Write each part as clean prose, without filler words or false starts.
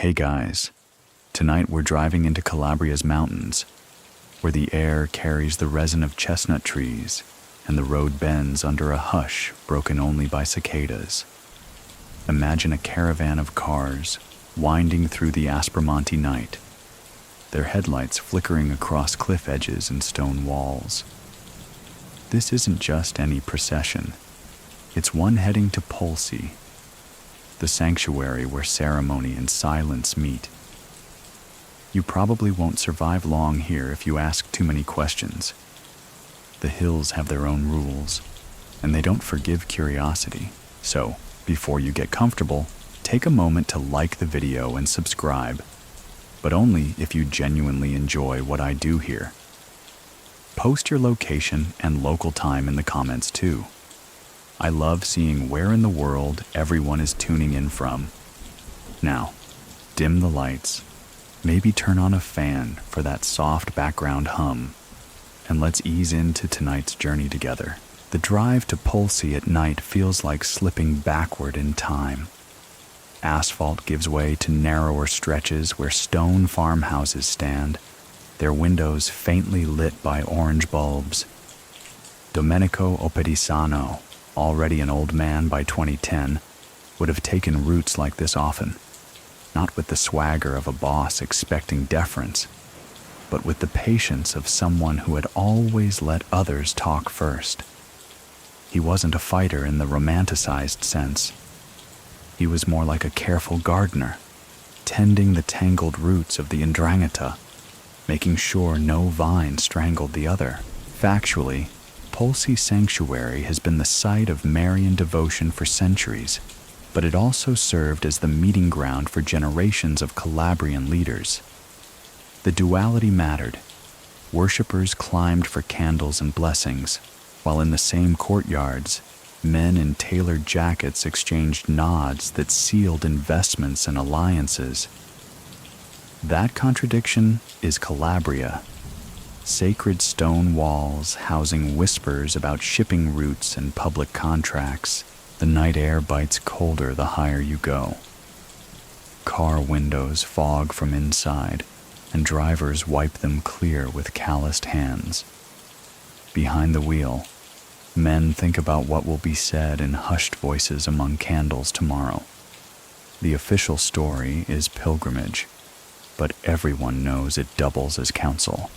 Hey guys, tonight we're driving into Calabria's mountains, where the air carries the resin of chestnut trees and the road bends under a hush broken only by cicadas. Imagine a caravan of cars winding through the Aspromonte night, their headlights flickering across cliff edges and stone walls. This isn't just any procession. It's one heading to Polsi, the sanctuary where ceremony and silence meet. You probably won't survive long here if you ask too many questions. The hills have their own rules, and they don't forgive curiosity. So, before you get comfortable, take a moment to like the video and subscribe, but only if you genuinely enjoy what I do here. Post your location and local time in the comments too. I love seeing where in the world everyone is tuning in from. Now, dim the lights, maybe turn on a fan for that soft background hum, and let's ease into tonight's journey together. The drive to Polsi at night feels like slipping backward in time. Asphalt gives way to narrower stretches where stone farmhouses stand, their windows faintly lit by orange bulbs. Domenico Oppedisano, already an old man by 2010, would have taken routes like this often, not with the swagger of a boss expecting deference, but with the patience of someone who had always let others talk first. He wasn't a fighter in the romanticized sense. He was more like a careful gardener, tending the tangled roots of the Ndrangheta, making sure no vine strangled the other. Factually, Polsi Sanctuary has been the site of Marian devotion for centuries, but it also served as the meeting ground for generations of Calabrian leaders. The duality mattered. Worshippers climbed for candles and blessings, while in the same courtyards, men in tailored jackets exchanged nods that sealed investments and alliances. That contradiction is Calabria. Sacred stone walls housing whispers about shipping routes and public contracts. The night air bites colder the higher you go. Car windows fog from inside, and drivers wipe them clear with calloused hands. Behind the wheel, men think about what will be said in hushed voices among candles tomorrow. The official story is pilgrimage, but everyone knows it doubles as counsel.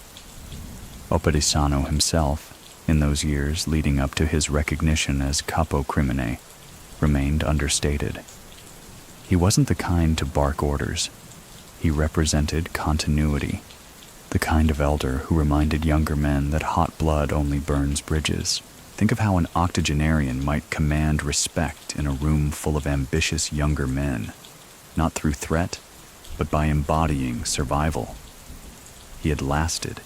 Oppedisano himself, in those years leading up to his recognition as capo crimine, remained understated. He wasn't the kind to bark orders. He represented continuity, the kind of elder who reminded younger men that hot blood only burns bridges. Think of how an octogenarian might command respect in a room full of ambitious younger men, not through threat, but by embodying survival. He had lasted.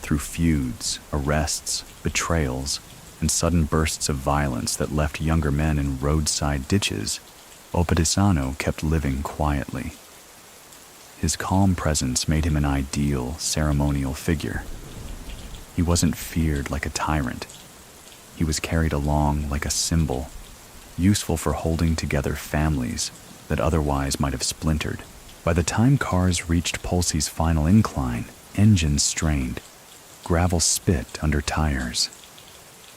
Through feuds, arrests, betrayals, and sudden bursts of violence that left younger men in roadside ditches, Oppedisano kept living quietly. His calm presence made him an ideal ceremonial figure. He wasn't feared like a tyrant. He was carried along like a symbol, useful for holding together families that otherwise might have splintered. By the time cars reached Polsi's final incline, engines strained, gravel spit under tires.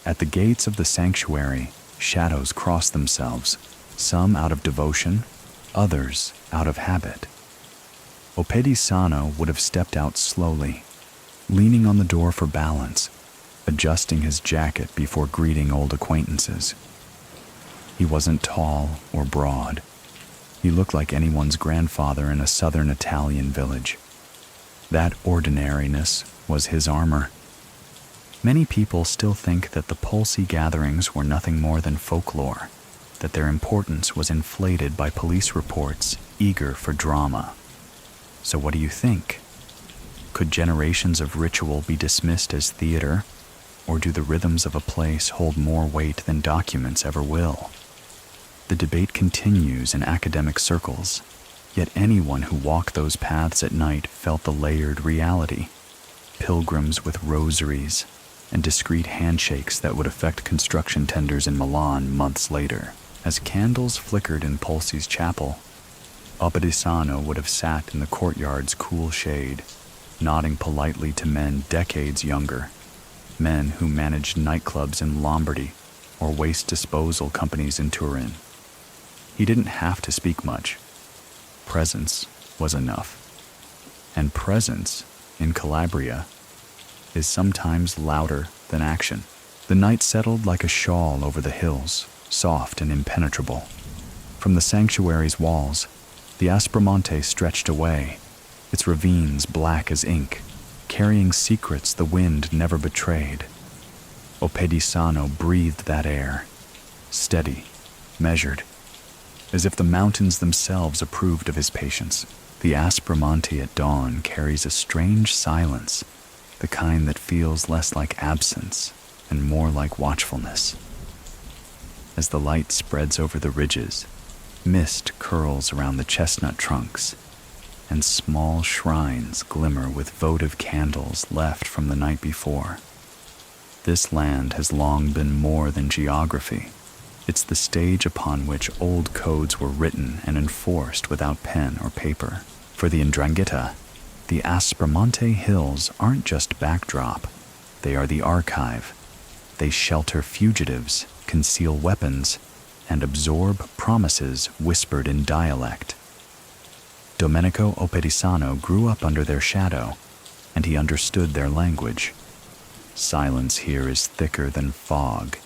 At the gates of the sanctuary, shadows crossed themselves, some out of devotion, others out of habit. Oppedisano would have stepped out slowly, leaning on the door for balance, adjusting his jacket before greeting old acquaintances. He wasn't tall or broad. He looked like anyone's grandfather in a southern Italian village. That ordinariness was his armor. Many people still think that the Polsi gatherings were nothing more than folklore, that their importance was inflated by police reports eager for drama. So what do you think? Could generations of ritual be dismissed as theater, or do the rhythms of a place hold more weight than documents ever will? The debate continues in academic circles, yet anyone who walked those paths at night felt the layered reality. Pilgrims with rosaries and discreet handshakes that would affect construction tenders in Milan months later. As candles flickered in Polsi's chapel, Oppedisano would have sat in the courtyard's cool shade, nodding politely to men decades younger, men who managed nightclubs in Lombardy or waste disposal companies in Turin. He didn't have to speak much. Presence was enough. And presence, in Calabria, is sometimes louder than action. The night settled like a shawl over the hills, soft and impenetrable. From the sanctuary's walls, the Aspromonte stretched away, its ravines black as ink, carrying secrets the wind never betrayed. Oppedisano breathed that air, steady, measured, as if the mountains themselves approved of his patience. The Aspromonte at dawn carries a strange silence, the kind that feels less like absence and more like watchfulness. As the light spreads over the ridges, mist curls around the chestnut trunks, and small shrines glimmer with votive candles left from the night before. This land has long been more than geography. It's the stage upon which old codes were written and enforced without pen or paper. For the Ndrangheta, the Aspromonte Hills aren't just backdrop. They are the archive. They shelter fugitives, conceal weapons, and absorb promises whispered in dialect. Domenico Oppedisano grew up under their shadow, and he understood their language. Silence here is thicker than fog,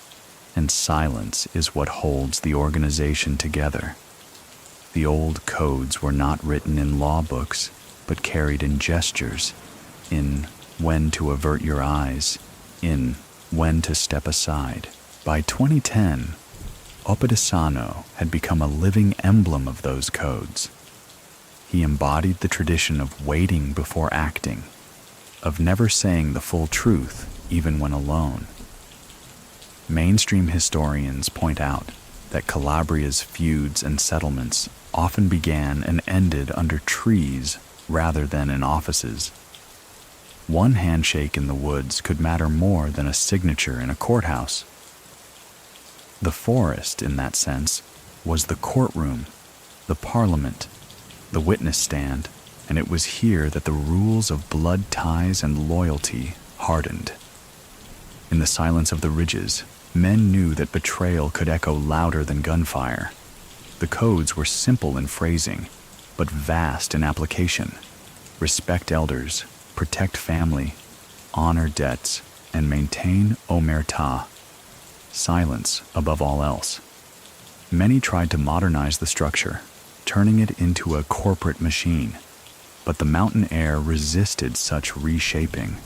and silence is what holds the organization together. The old codes were not written in law books, but carried in gestures, in when to avert your eyes, in when to step aside. By 2010, Oppedisano had become a living emblem of those codes. He embodied the tradition of waiting before acting, of never saying the full truth, even when alone. Mainstream historians point out that Calabria's feuds and settlements often began and ended under trees rather than in offices. One handshake in the woods could matter more than a signature in a courthouse. The forest, in that sense, was the courtroom, the parliament, the witness stand, and it was here that the rules of blood ties and loyalty hardened. In the silence of the ridges, men knew that betrayal could echo louder than gunfire. The codes were simple in phrasing, but vast in application. Respect elders, protect family, honor debts, and maintain omerta, silence above all else. Many tried to modernize the structure, turning it into a corporate machine, but the mountain air resisted such reshaping.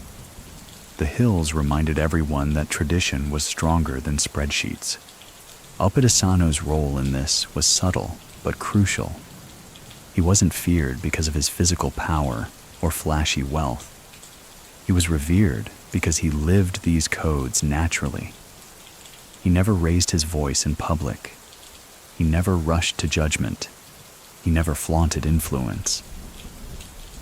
The hills reminded everyone that tradition was stronger than spreadsheets. Oppedisano's role in this was subtle but crucial. He wasn't feared because of his physical power or flashy wealth. He was revered because he lived these codes naturally. He never raised his voice in public. He never rushed to judgment. He never flaunted influence.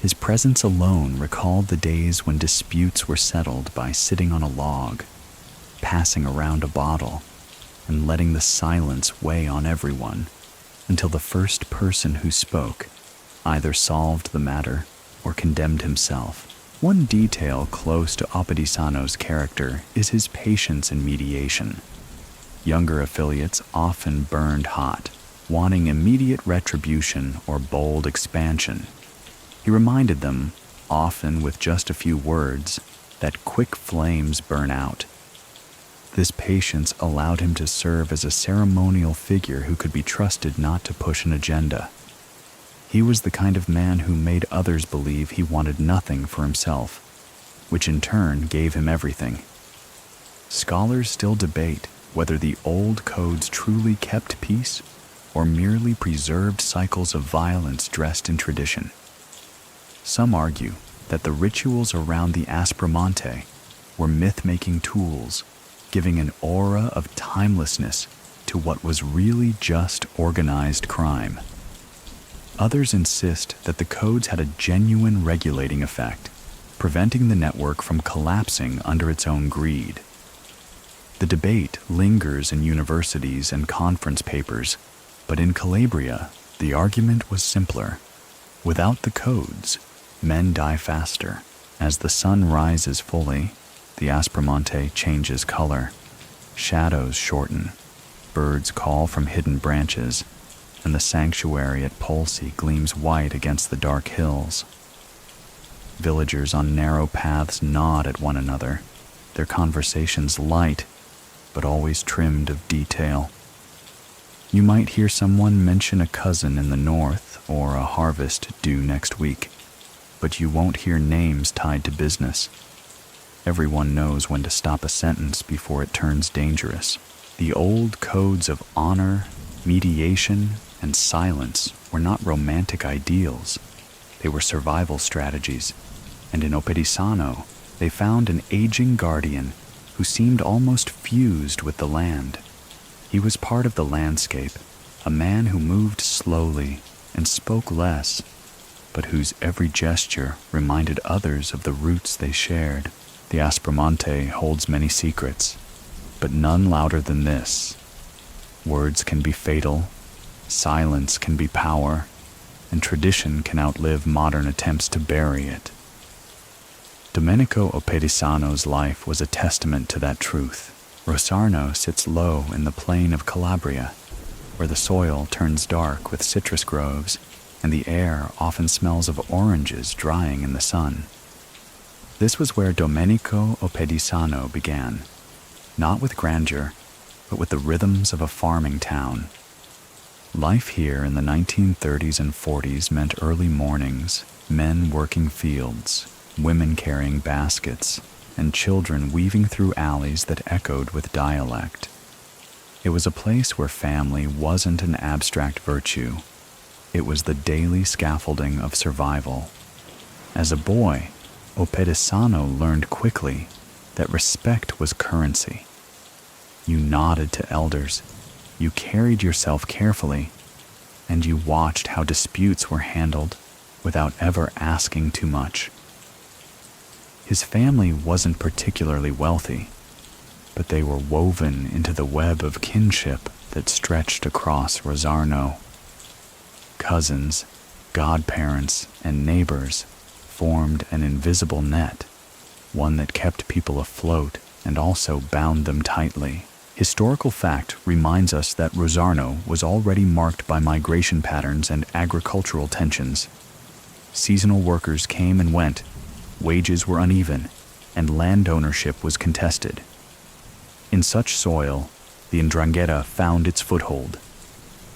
His presence alone recalled the days when disputes were settled by sitting on a log, passing around a bottle, and letting the silence weigh on everyone until the first person who spoke either solved the matter or condemned himself. One detail close to Oppedisano's character is his patience in mediation. Younger affiliates often burned hot, wanting immediate retribution or bold expansion. He reminded them, often with just a few words, that quick flames burn out. This patience allowed him to serve as a ceremonial figure who could be trusted not to push an agenda. He was the kind of man who made others believe he wanted nothing for himself, which in turn gave him everything. Scholars still debate whether the old codes truly kept peace or merely preserved cycles of violence dressed in tradition. Some argue that the rituals around the Aspromonte were myth-making tools, giving an aura of timelessness to what was really just organized crime. Others insist that the codes had a genuine regulating effect, preventing the network from collapsing under its own greed. The debate lingers in universities and conference papers, but in Calabria, The argument was simpler. Without the codes, men die faster. As the sun rises fully, the Aspromonte changes color. Shadows shorten. Birds call from hidden branches, and the sanctuary at Polsi gleams white against the dark hills. Villagers on narrow paths nod at one another, their conversations light, but always trimmed of detail. You might hear someone mention a cousin in the north or a harvest due next week, but you won't hear names tied to business. Everyone knows when to stop a sentence before it turns dangerous. The old codes of honor, mediation, and silence were not romantic ideals. They were survival strategies, and in Oppedisano, they found an aging guardian who seemed almost fused with the land. He was part of the landscape, a man who moved slowly and spoke less, but whose every gesture reminded others of the roots they shared. The Aspromonte holds many secrets, but none louder than this. Words can be fatal, silence can be power, and tradition can outlive modern attempts to bury it. Domenico Oppedisano's life was a testament to that truth. Rosarno sits low in the plain of Calabria, where the soil turns dark with citrus groves, and the air often smells of oranges drying in the sun. This was where Domenico Oppedisano began, not with grandeur, but with the rhythms of a farming town. Life here in the 1930s and 40s meant early mornings, men working fields, women carrying baskets, and children weaving through alleys that echoed with dialect. It was a place where family wasn't an abstract virtue. It was the daily scaffolding of survival. As a boy, Oppedisano learned quickly that respect was currency. You nodded to elders, you carried yourself carefully, and you watched how disputes were handled without ever asking too much. His family wasn't particularly wealthy, but they were woven into the web of kinship that stretched across Rosarno. Cousins, godparents, and neighbors formed an invisible net, one that kept people afloat and also bound them tightly. Historical fact reminds us that Rosarno was already marked by migration patterns and agricultural tensions. Seasonal workers came and went, wages were uneven, and land ownership was contested. In such soil, the Ndrangheta found its foothold.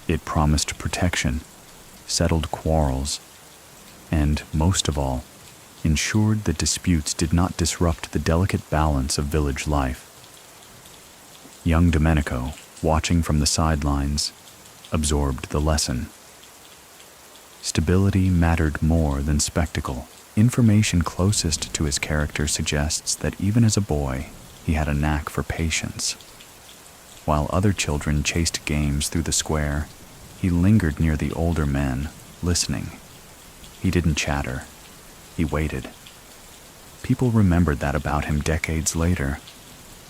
It promised protection, settled quarrels, and, most of all, ensured that disputes did not disrupt the delicate balance of village life. Young Domenico, watching from the sidelines, absorbed the lesson. Stability mattered more than spectacle. Information closest to his character suggests that even as a boy, he had a knack for patience. While other children chased games through the square, he lingered near the older men, listening. He didn't chatter. He waited. People remembered that about him decades later,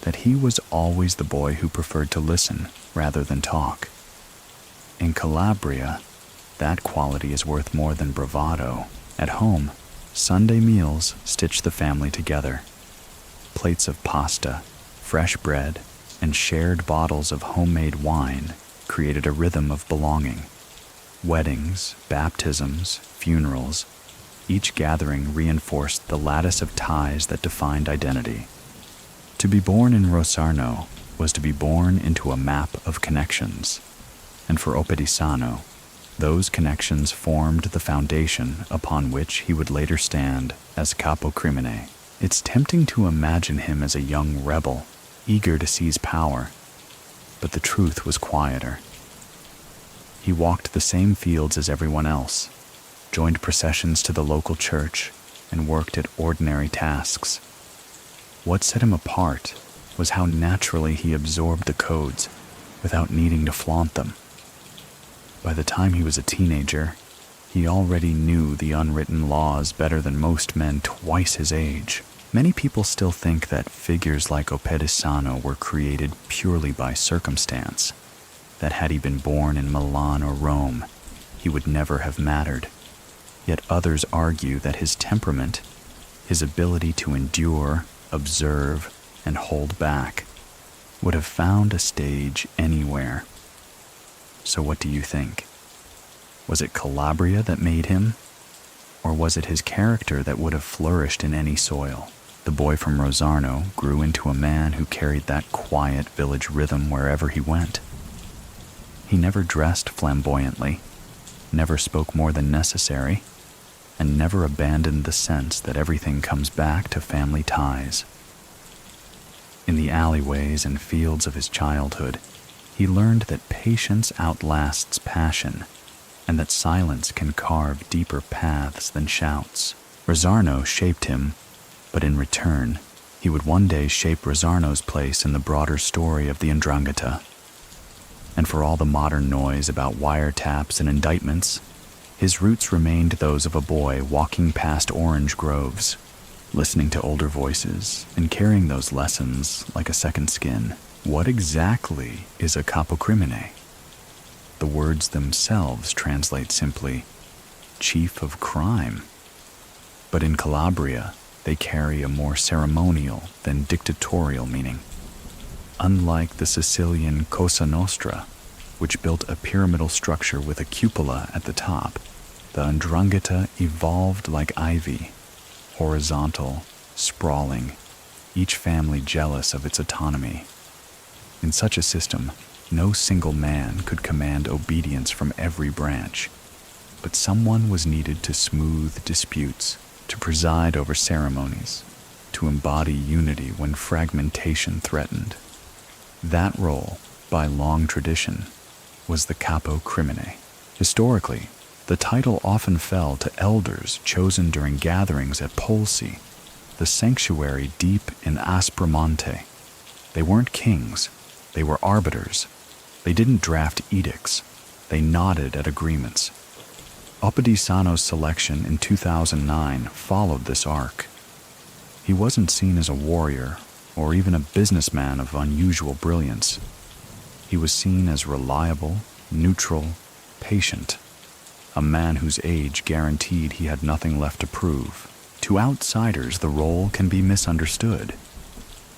that he was always the boy who preferred to listen rather than talk. In Calabria, that quality is worth more than bravado. At home, Sunday meals stitched the family together. Plates of pasta, fresh bread, and shared bottles of homemade wine created a rhythm of belonging. Weddings, baptisms, funerals, each gathering reinforced the lattice of ties that defined identity. To be born in Rosarno was to be born into a map of connections, and for Oppedisano, those connections formed the foundation upon which he would later stand as capo crimine. It's tempting to imagine him as a young rebel, eager to seize power, but the truth was quieter. He walked the same fields as everyone else, joined processions to the local church, and worked at ordinary tasks. What set him apart was how naturally he absorbed the codes without needing to flaunt them. By the time he was a teenager, he already knew the unwritten laws better than most men twice his age. Many people still think that figures like Oppedisano were created purely by circumstance, that had he been born in Milan or Rome, he would never have mattered. Yet others argue that his temperament, his ability to endure, observe, and hold back, would have found a stage anywhere. So what do you think? Was it Calabria that made him? Or was it his character that would have flourished in any soil? The boy from Rosarno grew into a man who carried that quiet village rhythm wherever he went. He never dressed flamboyantly, never spoke more than necessary, and never abandoned the sense that everything comes back to family ties. In the alleyways and fields of his childhood, he learned that patience outlasts passion, and that silence can carve deeper paths than shouts. Rosarno shaped him, but in return, he would one day shape Rosarno's place in the broader story of the Ndrangheta. And for all the modern noise about wiretaps and indictments, his roots remained those of a boy walking past orange groves, listening to older voices and carrying those lessons like a second skin. What exactly is a capocrimine? The words themselves translate simply, chief of crime. But in Calabria, they carry a more ceremonial than dictatorial meaning. Unlike the Sicilian Cosa Nostra, which built a pyramidal structure with a cupola at the top, the Ndrangheta evolved like ivy, horizontal, sprawling, each family jealous of its autonomy. In such a system, no single man could command obedience from every branch, but someone was needed to smooth disputes, to preside over ceremonies, to embody unity when fragmentation threatened. That role, by long tradition, was the capocrimine. Historically, the title often fell to elders chosen during gatherings at Polsi, the sanctuary deep in Aspromonte. They weren't kings, they were arbiters. They didn't draft edicts, they nodded at agreements. Oppedisano's selection in 2009 followed this arc. He wasn't seen as a warrior or even a businessman of unusual brilliance. He was seen as reliable, neutral, patient, a man whose age guaranteed he had nothing left to prove. To outsiders, the role can be misunderstood.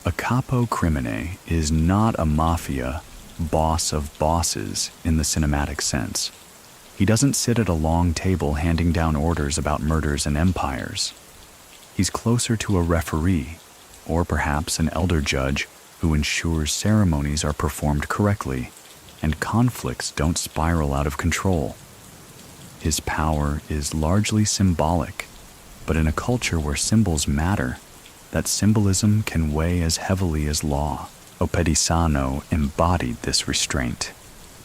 A capocrimine is not a mafia boss of bosses in the cinematic sense. He doesn't sit at a long table handing down orders about murders and empires. He's closer to a referee, or perhaps an elder judge who ensures ceremonies are performed correctly and conflicts don't spiral out of control. His power is largely symbolic, but in a culture where symbols matter, that symbolism can weigh as heavily as law. Oppedisano embodied this restraint.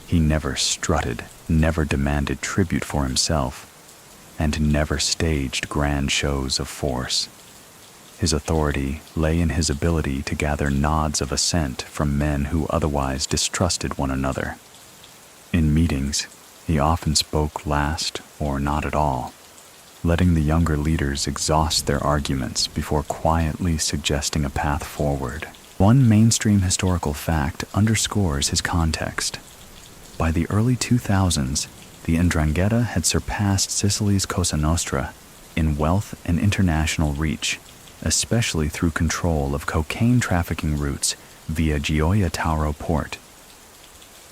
He never strutted, never demanded tribute for himself, and never staged grand shows of force. His authority lay in his ability to gather nods of assent from men who otherwise distrusted one another. In meetings, he often spoke last or not at all, letting the younger leaders exhaust their arguments before quietly suggesting a path forward. One mainstream historical fact underscores his context. By the early 2000s, the Ndrangheta had surpassed Sicily's Cosa Nostra in wealth and international reach, especially through control of cocaine trafficking routes via Gioia Tauro port.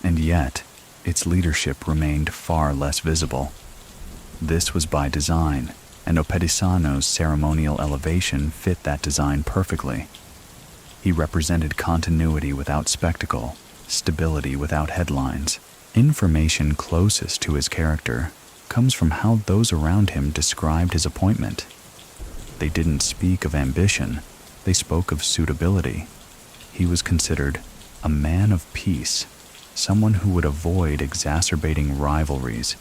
And yet, its leadership remained far less visible. This was by design, and Oppedisano's ceremonial elevation fit that design perfectly. He represented continuity without spectacle, stability without headlines. Information closest to his character comes from how those around him described his appointment. They didn't speak of ambition, they spoke of suitability. He was considered a man of peace, someone who would avoid exacerbating rivalries.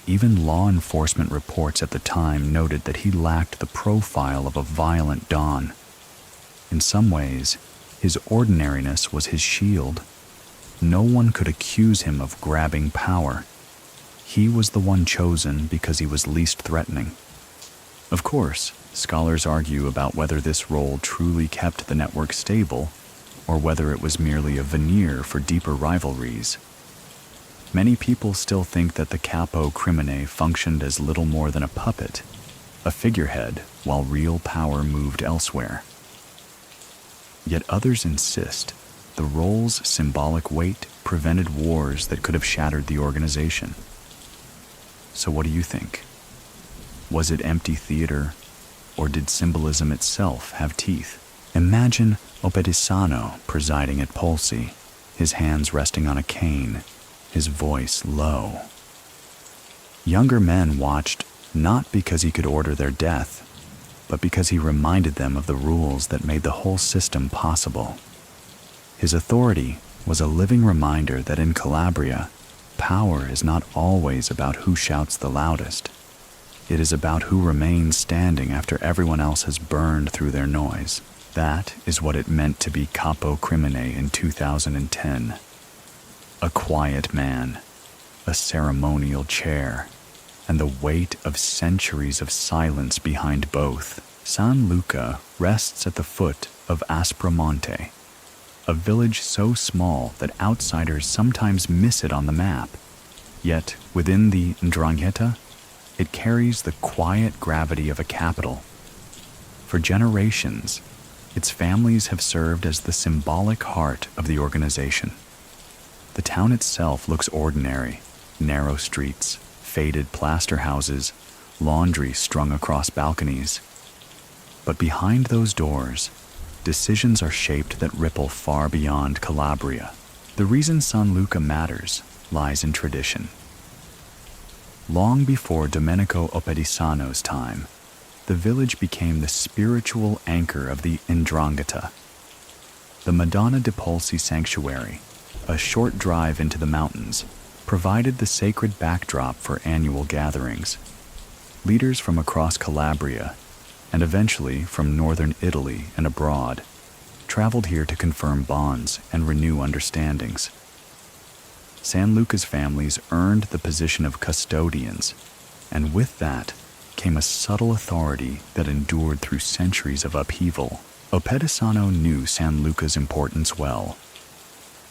Even law enforcement reports at the time noted that he lacked the profile of a violent don. In some ways, his ordinariness was his shield. No one could accuse him of grabbing power. He was the one chosen because he was least threatening. Of course, scholars argue about whether this role truly kept the network stable, or whether it was merely a veneer for deeper rivalries. Many people still think that the capo crimine functioned as little more than a puppet, a figurehead, while real power moved elsewhere. Yet others insist the role's symbolic weight prevented wars that could have shattered the organization. So what do you think? Was it empty theater, or did symbolism itself have teeth? Imagine Oppedisano presiding at Polsi, his hands resting on a cane, his voice low. Younger men watched not because he could order their death, but because he reminded them of the rules that made the whole system possible. His authority was a living reminder that in Calabria, power is not always about who shouts the loudest. It is about who remains standing after everyone else has burned through their noise. That is what it meant to be capo crimine in 2010. A quiet man, a ceremonial chair, and the weight of centuries of silence behind both. San Luca rests at the foot of Aspromonte, a village so small that outsiders sometimes miss it on the map. Yet, within the Ndrangheta, it carries the quiet gravity of a capital. For generations, its families have served as the symbolic heart of the organization. The town itself looks ordinary: narrow streets, faded plaster houses, laundry strung across balconies. But behind those doors, decisions are shaped that ripple far beyond Calabria. The reason San Luca matters lies in tradition. Long before Domenico Oppedisano's time, the village became the spiritual anchor of the Ndrangheta. The Madonna di Polsi sanctuary, a short drive into the mountains, provided the sacred backdrop for annual gatherings. Leaders from across Calabria, and eventually from northern Italy and abroad, traveled here to confirm bonds and renew understandings. San Luca's families earned the position of custodians, and with that came a subtle authority that endured through centuries of upheaval. Oppedisano knew San Luca's importance well.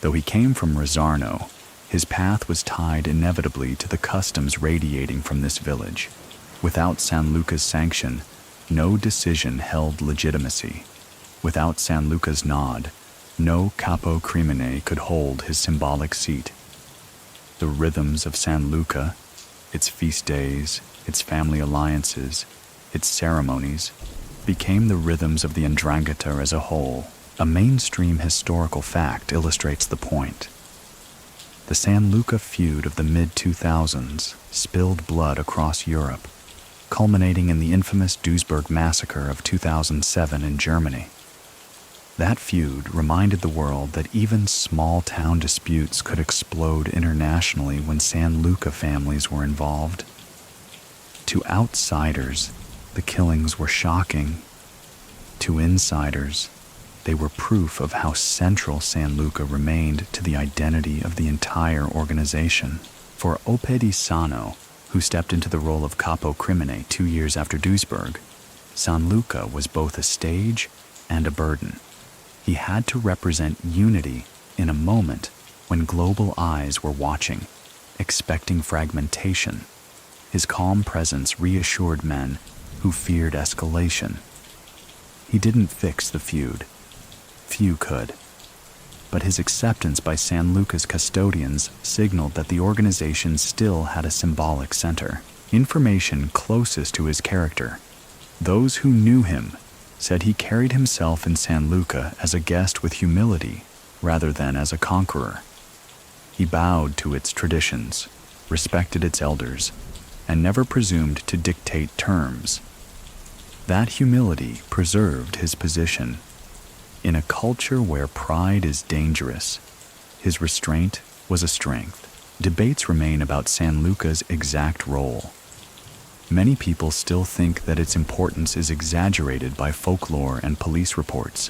Though he came from Rosarno, his path was tied inevitably to the customs radiating from this village. Without San Luca's sanction, no decision held legitimacy. Without San Luca's nod, no capo crimine could hold his symbolic seat. The rhythms of San Luca, its feast days, its family alliances, its ceremonies, became the rhythms of the Ndrangheta as a whole. A mainstream historical fact illustrates the point. The San Luca feud of the mid-2000s spilled blood across Europe, culminating in the infamous Duisburg massacre of 2007 in Germany. That feud reminded the world that even small-town disputes could explode internationally when San Luca families were involved. To outsiders, the killings were shocking. To insiders, they were proof of how central San Luca remained to the identity of the entire organization. For Oppedisano, who stepped into the role of capo crimine 2 years after Duisburg, San Luca was both a stage and a burden. He had to represent unity in a moment when global eyes were watching, expecting fragmentation. His calm presence reassured men who feared escalation. He didn't fix the feud. Few could. But his acceptance by San Luca's custodians signaled that the organization still had a symbolic center. Information closest to his character. Those who knew him said he carried himself in San Luca as a guest with humility rather than as a conqueror. He bowed to its traditions, respected its elders, and never presumed to dictate terms. That humility preserved his position. In a culture where pride is dangerous, his restraint was a strength. Debates remain about San Luca's exact role. Many people still think that its importance is exaggerated by folklore and police reports,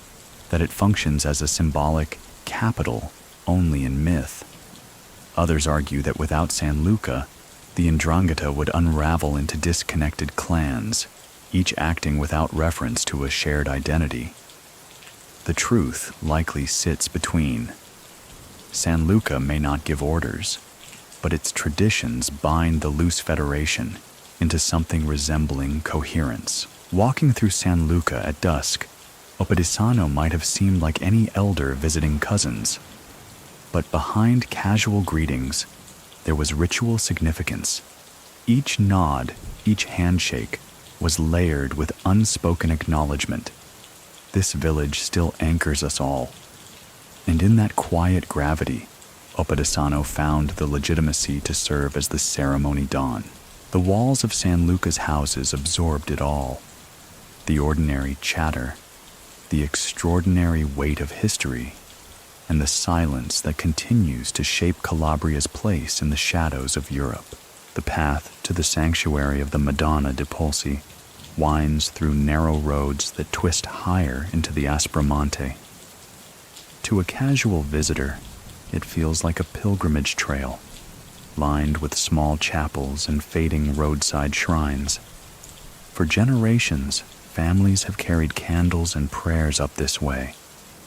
that it functions as a symbolic capital only in myth. Others argue that without San Luca, the Ndrangheta would unravel into disconnected clans, each acting without reference to a shared identity. The truth likely sits between. San Luca may not give orders, but its traditions bind the loose federation into something resembling coherence. Walking through San Luca at dusk, Oppedisano might have seemed like any elder visiting cousins. But behind casual greetings, there was ritual significance. Each nod, each handshake, was layered with unspoken acknowledgement. This village still anchors us all. And in that quiet gravity, Oppedisano found the legitimacy to serve as the ceremony dawn. The walls of San Luca's houses absorbed it all. The ordinary chatter, the extraordinary weight of history, and the silence that continues to shape Calabria's place in the shadows of Europe. The path to the sanctuary of the Madonna di Polsi winds through narrow roads that twist higher into the Aspromonte. To a casual visitor, it feels like a pilgrimage trail, lined with small chapels and fading roadside shrines. For generations, families have carried candles and prayers up this way,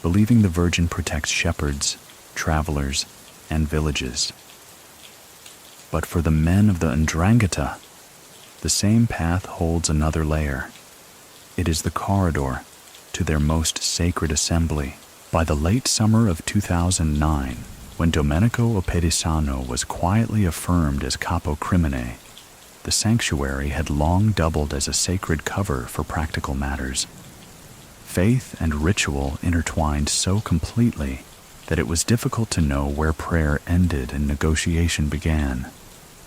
believing the Virgin protects shepherds, travelers, and villages. But for the men of the Ndrangheta, the same path holds another layer. It is the corridor to their most sacred assembly. By the late summer of 2009, when Domenico Oppedisano was quietly affirmed as capo crimine, the sanctuary had long doubled as a sacred cover for practical matters. Faith and ritual intertwined so completely that it was difficult to know where prayer ended and negotiation began.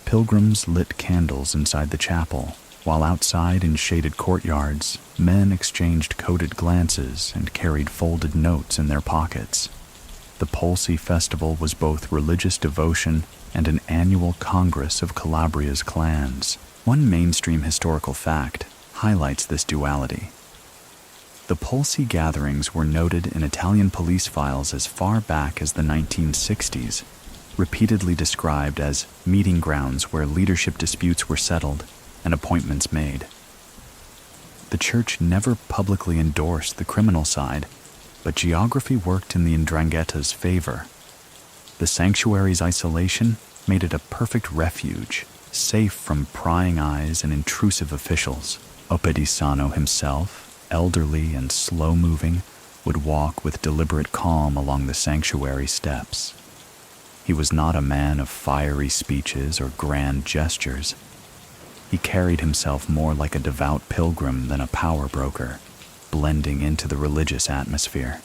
Pilgrims lit candles inside the chapel, while outside in shaded courtyards, men exchanged coded glances and carried folded notes in their pockets. The Polsi festival was both religious devotion and an annual congress of Calabria's clans. One mainstream historical fact highlights this duality. The Polsi gatherings were noted in Italian police files as far back as the 1960s, repeatedly described as meeting grounds where leadership disputes were settled and appointments made. The church never publicly endorsed the criminal side, but geography worked in the Ndrangheta's favor. The sanctuary's isolation made it a perfect refuge, safe from prying eyes and intrusive officials. Oppedisano himself, elderly and slow-moving, would walk with deliberate calm along the sanctuary steps. He was not a man of fiery speeches or grand gestures. He carried himself more like a devout pilgrim than a power broker, blending into the religious atmosphere.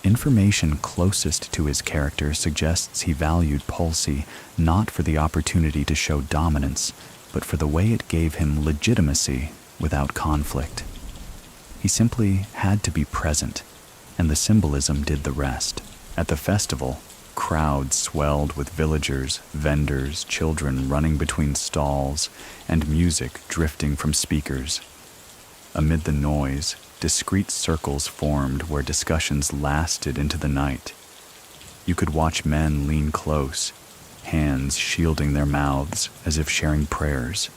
Information closest to his character suggests he valued Polsi not for the opportunity to show dominance, but for the way it gave him legitimacy without conflict. He simply had to be present, and the symbolism did the rest. At the festival, crowds swelled with villagers, vendors, children running between stalls, and music drifting from speakers. Amid the noise, discreet circles formed where discussions lasted into the night. You could watch men lean close, hands shielding their mouths as if sharing prayers.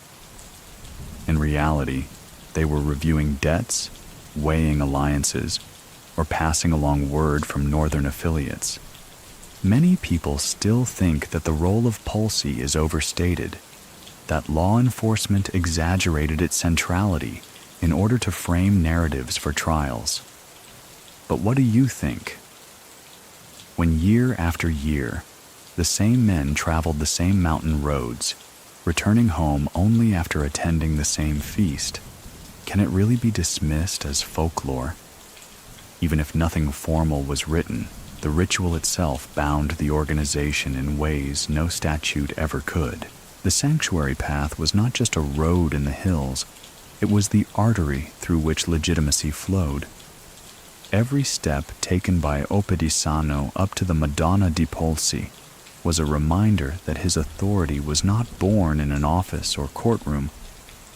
In reality, they were reviewing debts, weighing alliances, or passing along word from northern affiliates. Many people still think that the role of Polsi is overstated, that law enforcement exaggerated its centrality in order to frame narratives for trials. But what do you think? When year after year, the same men traveled the same mountain roads, returning home only after attending the same feast, can it really be dismissed as folklore? Even if nothing formal was written, the ritual itself bound the organization in ways no statute ever could. The sanctuary path was not just a road in the hills, it was the artery through which legitimacy flowed. Every step taken by Oppedisano up to the Madonna di Polsi was a reminder that his authority was not born in an office or courtroom,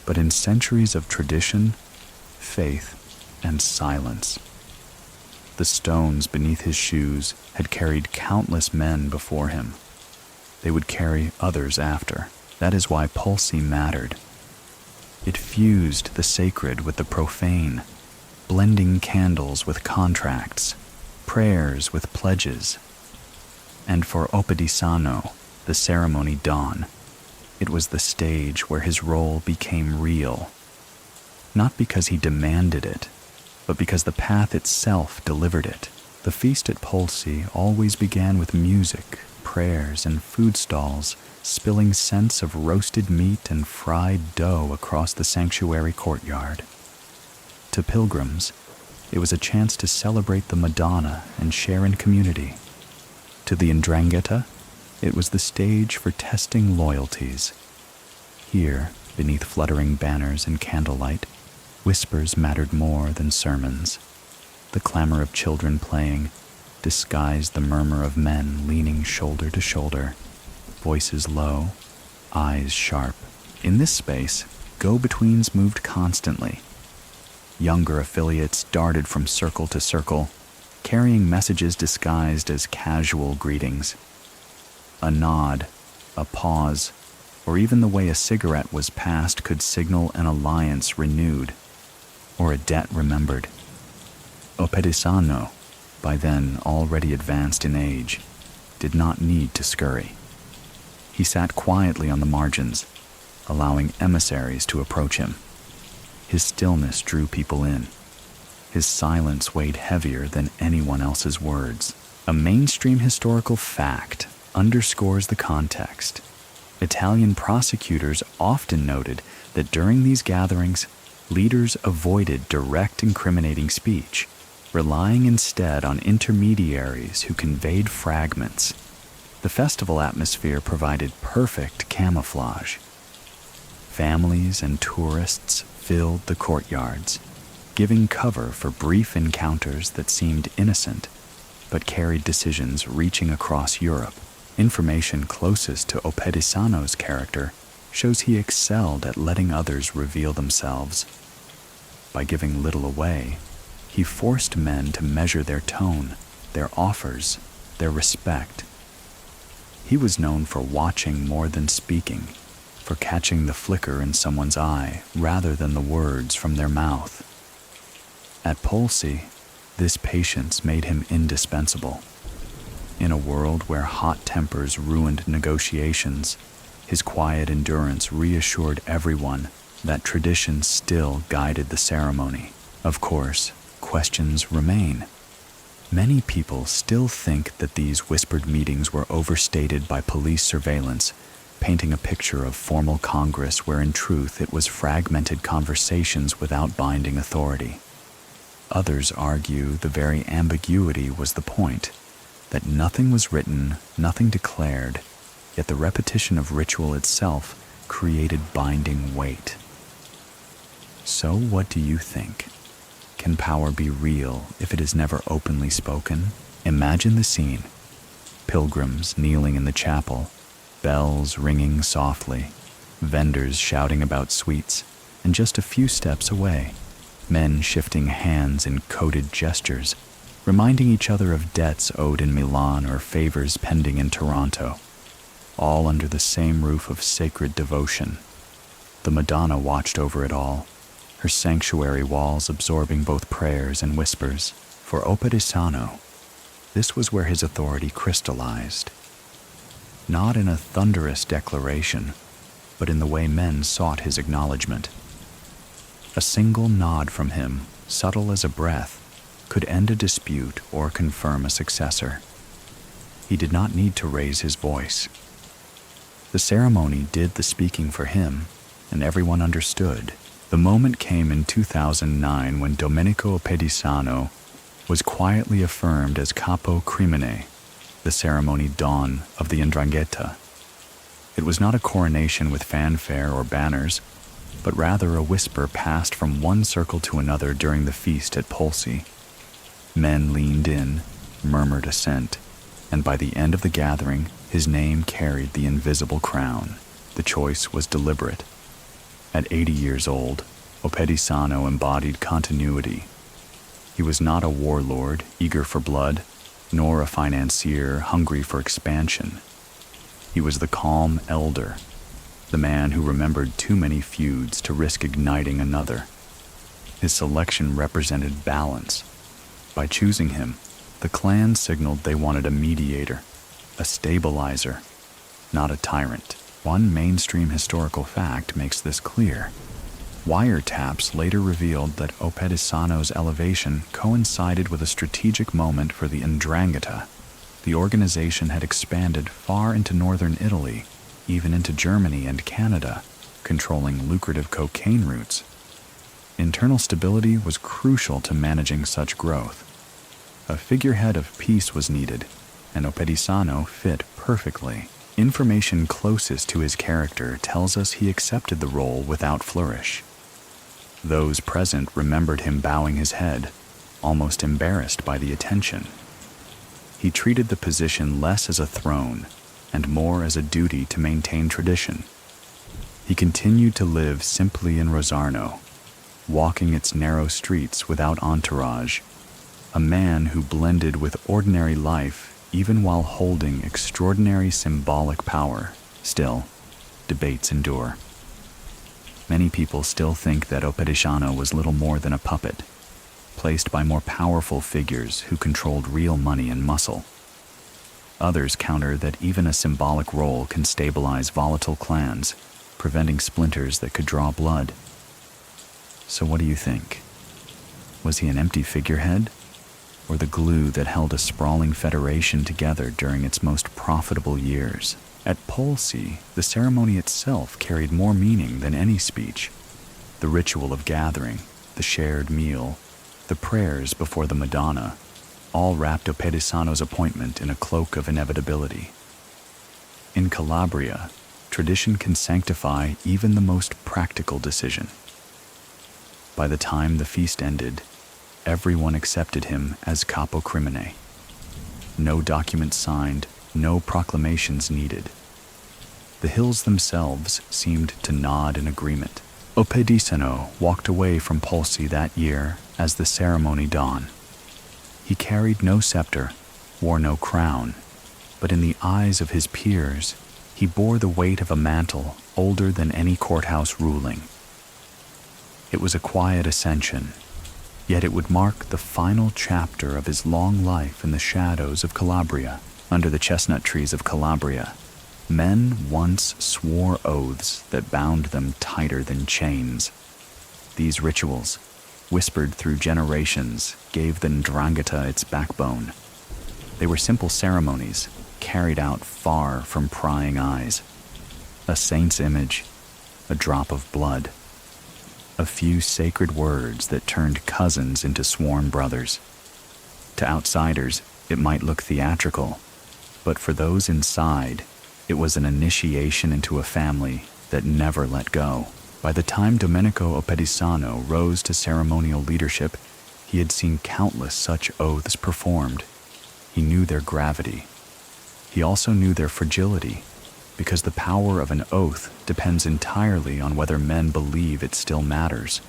but in centuries of tradition, faith, and silence. The stones beneath his shoes had carried countless men before him. They would carry others after. That is why Polsi mattered. It fused the sacred with the profane, blending candles with contracts, prayers with pledges. And for Oppedisano, the ceremony dawn. It was the stage where his role became real. Not because he demanded it, but because the path itself delivered it. The feast at Polsi always began with music, prayers, and food stalls spilling scents of roasted meat and fried dough across the sanctuary courtyard. To pilgrims, it was a chance to celebrate the Madonna and share in community. To the Ndrangheta, it was the stage for testing loyalties. Here, beneath fluttering banners and candlelight, whispers mattered more than sermons. The clamor of children playing disguised the murmur of men leaning shoulder to shoulder, voices low, eyes sharp. In this space, go-betweens moved constantly. Younger affiliates darted from circle to circle, carrying messages disguised as casual greetings. A nod, a pause, or even the way a cigarette was passed could signal an alliance renewed, or a debt remembered. Oppedisano, by then already advanced in age, did not need to scurry. He sat quietly on the margins, allowing emissaries to approach him. His stillness drew people in. His silence weighed heavier than anyone else's words. A mainstream historical fact underscores the context. Italian prosecutors often noted that during these gatherings, leaders avoided direct incriminating speech, relying instead on intermediaries who conveyed fragments. The festival atmosphere provided perfect camouflage. Families and tourists filled the courtyards, giving cover for brief encounters that seemed innocent, but carried decisions reaching across Europe. Information closest to Oppedisano's character shows he excelled at letting others reveal themselves. By giving little away, he forced men to measure their tone, their offers, their respect. He was known for watching more than speaking, for catching the flicker in someone's eye rather than the words from their mouth. At Polsi, this patience made him indispensable. In a world where hot tempers ruined negotiations, his quiet endurance reassured everyone that tradition still guided the ceremony. Of course, questions remain. Many people still think that these whispered meetings were overstated by police surveillance, painting a picture of formal Congress where in truth it was fragmented conversations without binding authority. Others argue the very ambiguity was the point, that nothing was written, nothing declared, yet the repetition of ritual itself created binding weight. So what do you think? Can power be real if it is never openly spoken? Imagine the scene. Pilgrims kneeling in the chapel, bells ringing softly, vendors shouting about sweets, and just a few steps away, men shifting hands in coded gestures, reminding each other of debts owed in Milan or favors pending in Toronto, all under the same roof of sacred devotion. The Madonna watched over it all, her sanctuary walls absorbing both prayers and whispers. For Oppedisano, this was where his authority crystallized. Not in a thunderous declaration, but in the way men sought his acknowledgement. A single nod from him, subtle as a breath, could end a dispute or confirm a successor. He did not need to raise his voice. The ceremony did the speaking for him, and everyone understood. The moment came in 2009 when Domenico Oppedisano was quietly affirmed as capo crimine, the ceremony dawn of the Ndrangheta. It was not a coronation with fanfare or banners, but rather a whisper passed from one circle to another during the feast at Polsi. Men leaned in, murmured assent, and by the end of the gathering, his name carried the invisible crown. The choice was deliberate. At 80 years old, Oppedisano embodied continuity. He was not a warlord eager for blood, nor a financier hungry for expansion. He was the calm elder, the man who remembered too many feuds to risk igniting another. His selection represented balance. By choosing him, the clan signaled they wanted a mediator, a stabilizer, not a tyrant. One mainstream historical fact makes this clear. Wiretaps later revealed that Oppedisano's elevation coincided with a strategic moment for the Ndrangheta. The organization had expanded far into northern Italy, even into Germany and Canada, controlling lucrative cocaine routes. Internal stability was crucial to managing such growth. A figurehead of peace was needed, and Oppedisano fit perfectly. Information closest to his character tells us he accepted the role without flourish. Those present remembered him bowing his head, almost embarrassed by the attention. He treated the position less as a throne and more as a duty to maintain tradition. He continued to live simply in Rosarno, walking its narrow streets without entourage, a man who blended with ordinary life even while holding extraordinary symbolic power. Still, debates endure. Many people still think that Oppedisano was little more than a puppet, placed by more powerful figures who controlled real money and muscle. Others counter that even a symbolic role can stabilize volatile clans, preventing splinters that could draw blood. So what do you think? Was he an empty figurehead, or the glue that held a sprawling federation together during its most profitable years? At Polsi, the ceremony itself carried more meaning than any speech. The ritual of gathering, the shared meal, the prayers before the Madonna, all wrapped Oppedisano's appointment in a cloak of inevitability. In Calabria, tradition can sanctify even the most practical decision. By the time the feast ended, everyone accepted him as capo crimine. No documents signed, no proclamations needed. The hills themselves seemed to nod in agreement. Oppedisano walked away from Polsi that year as the ceremony dawned. He carried no scepter, wore no crown, but in the eyes of his peers, he bore the weight of a mantle older than any courthouse ruling. It was a quiet ascension, yet it would mark the final chapter of his long life in the shadows of Calabria. Under the chestnut trees of Calabria, men once swore oaths that bound them tighter than chains. These rituals, whispered through generations, gave the Ndrangheta its backbone. They were simple ceremonies, carried out far from prying eyes. A saint's image, a drop of blood, a few sacred words that turned cousins into sworn brothers. To outsiders, it might look theatrical, but for those inside, it was an initiation into a family that never let go. By the time Domenico Oppedisano rose to ceremonial leadership, he had seen countless such oaths performed. He knew their gravity. He also knew their fragility, because the power of an oath depends entirely on whether men believe it still matters.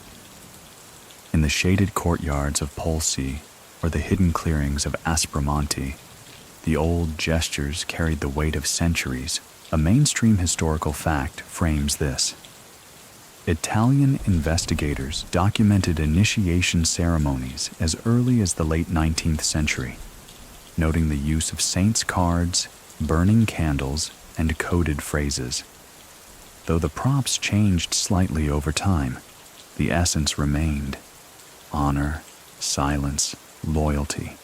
In the shaded courtyards of Polsi or the hidden clearings of Aspromonte, the old gestures carried the weight of centuries. A mainstream historical fact frames this. Italian investigators documented initiation ceremonies as early as the late 19th century, noting the use of saints' cards, burning candles, and coded phrases. Though the props changed slightly over time, the essence remained: honor, silence, loyalty.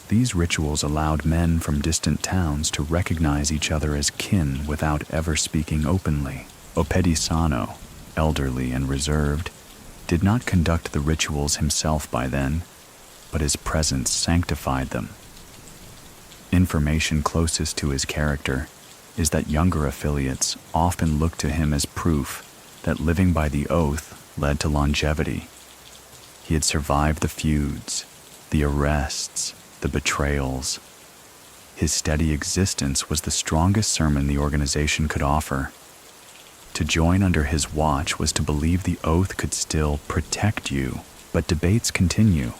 These rituals allowed men from distant towns to recognize each other as kin without ever speaking openly. Oppedisano, elderly and reserved, did not conduct the rituals himself by then, but his presence sanctified them. Information closest to his character is that younger affiliates often looked to him as proof that living by the oath led to longevity. He had survived the feuds, the arrests, the betrayals. His steady existence was the strongest sermon the organization could offer. To join under his watch was to believe the oath could still protect you, but debates continue.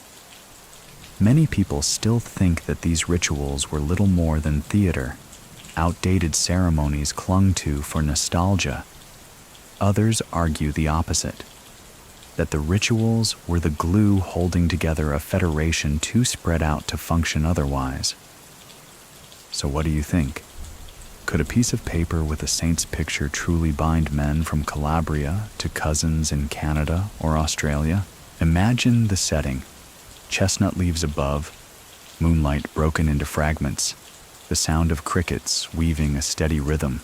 Many people still think that these rituals were little more than theater, outdated ceremonies clung to for nostalgia. Others argue the opposite, that the rituals were the glue holding together a federation too spread out to function otherwise. So what do you think? Could a piece of paper with a saint's picture truly bind men from Calabria to cousins in Canada or Australia? Imagine the setting: chestnut leaves above, moonlight broken into fragments, the sound of crickets weaving a steady rhythm.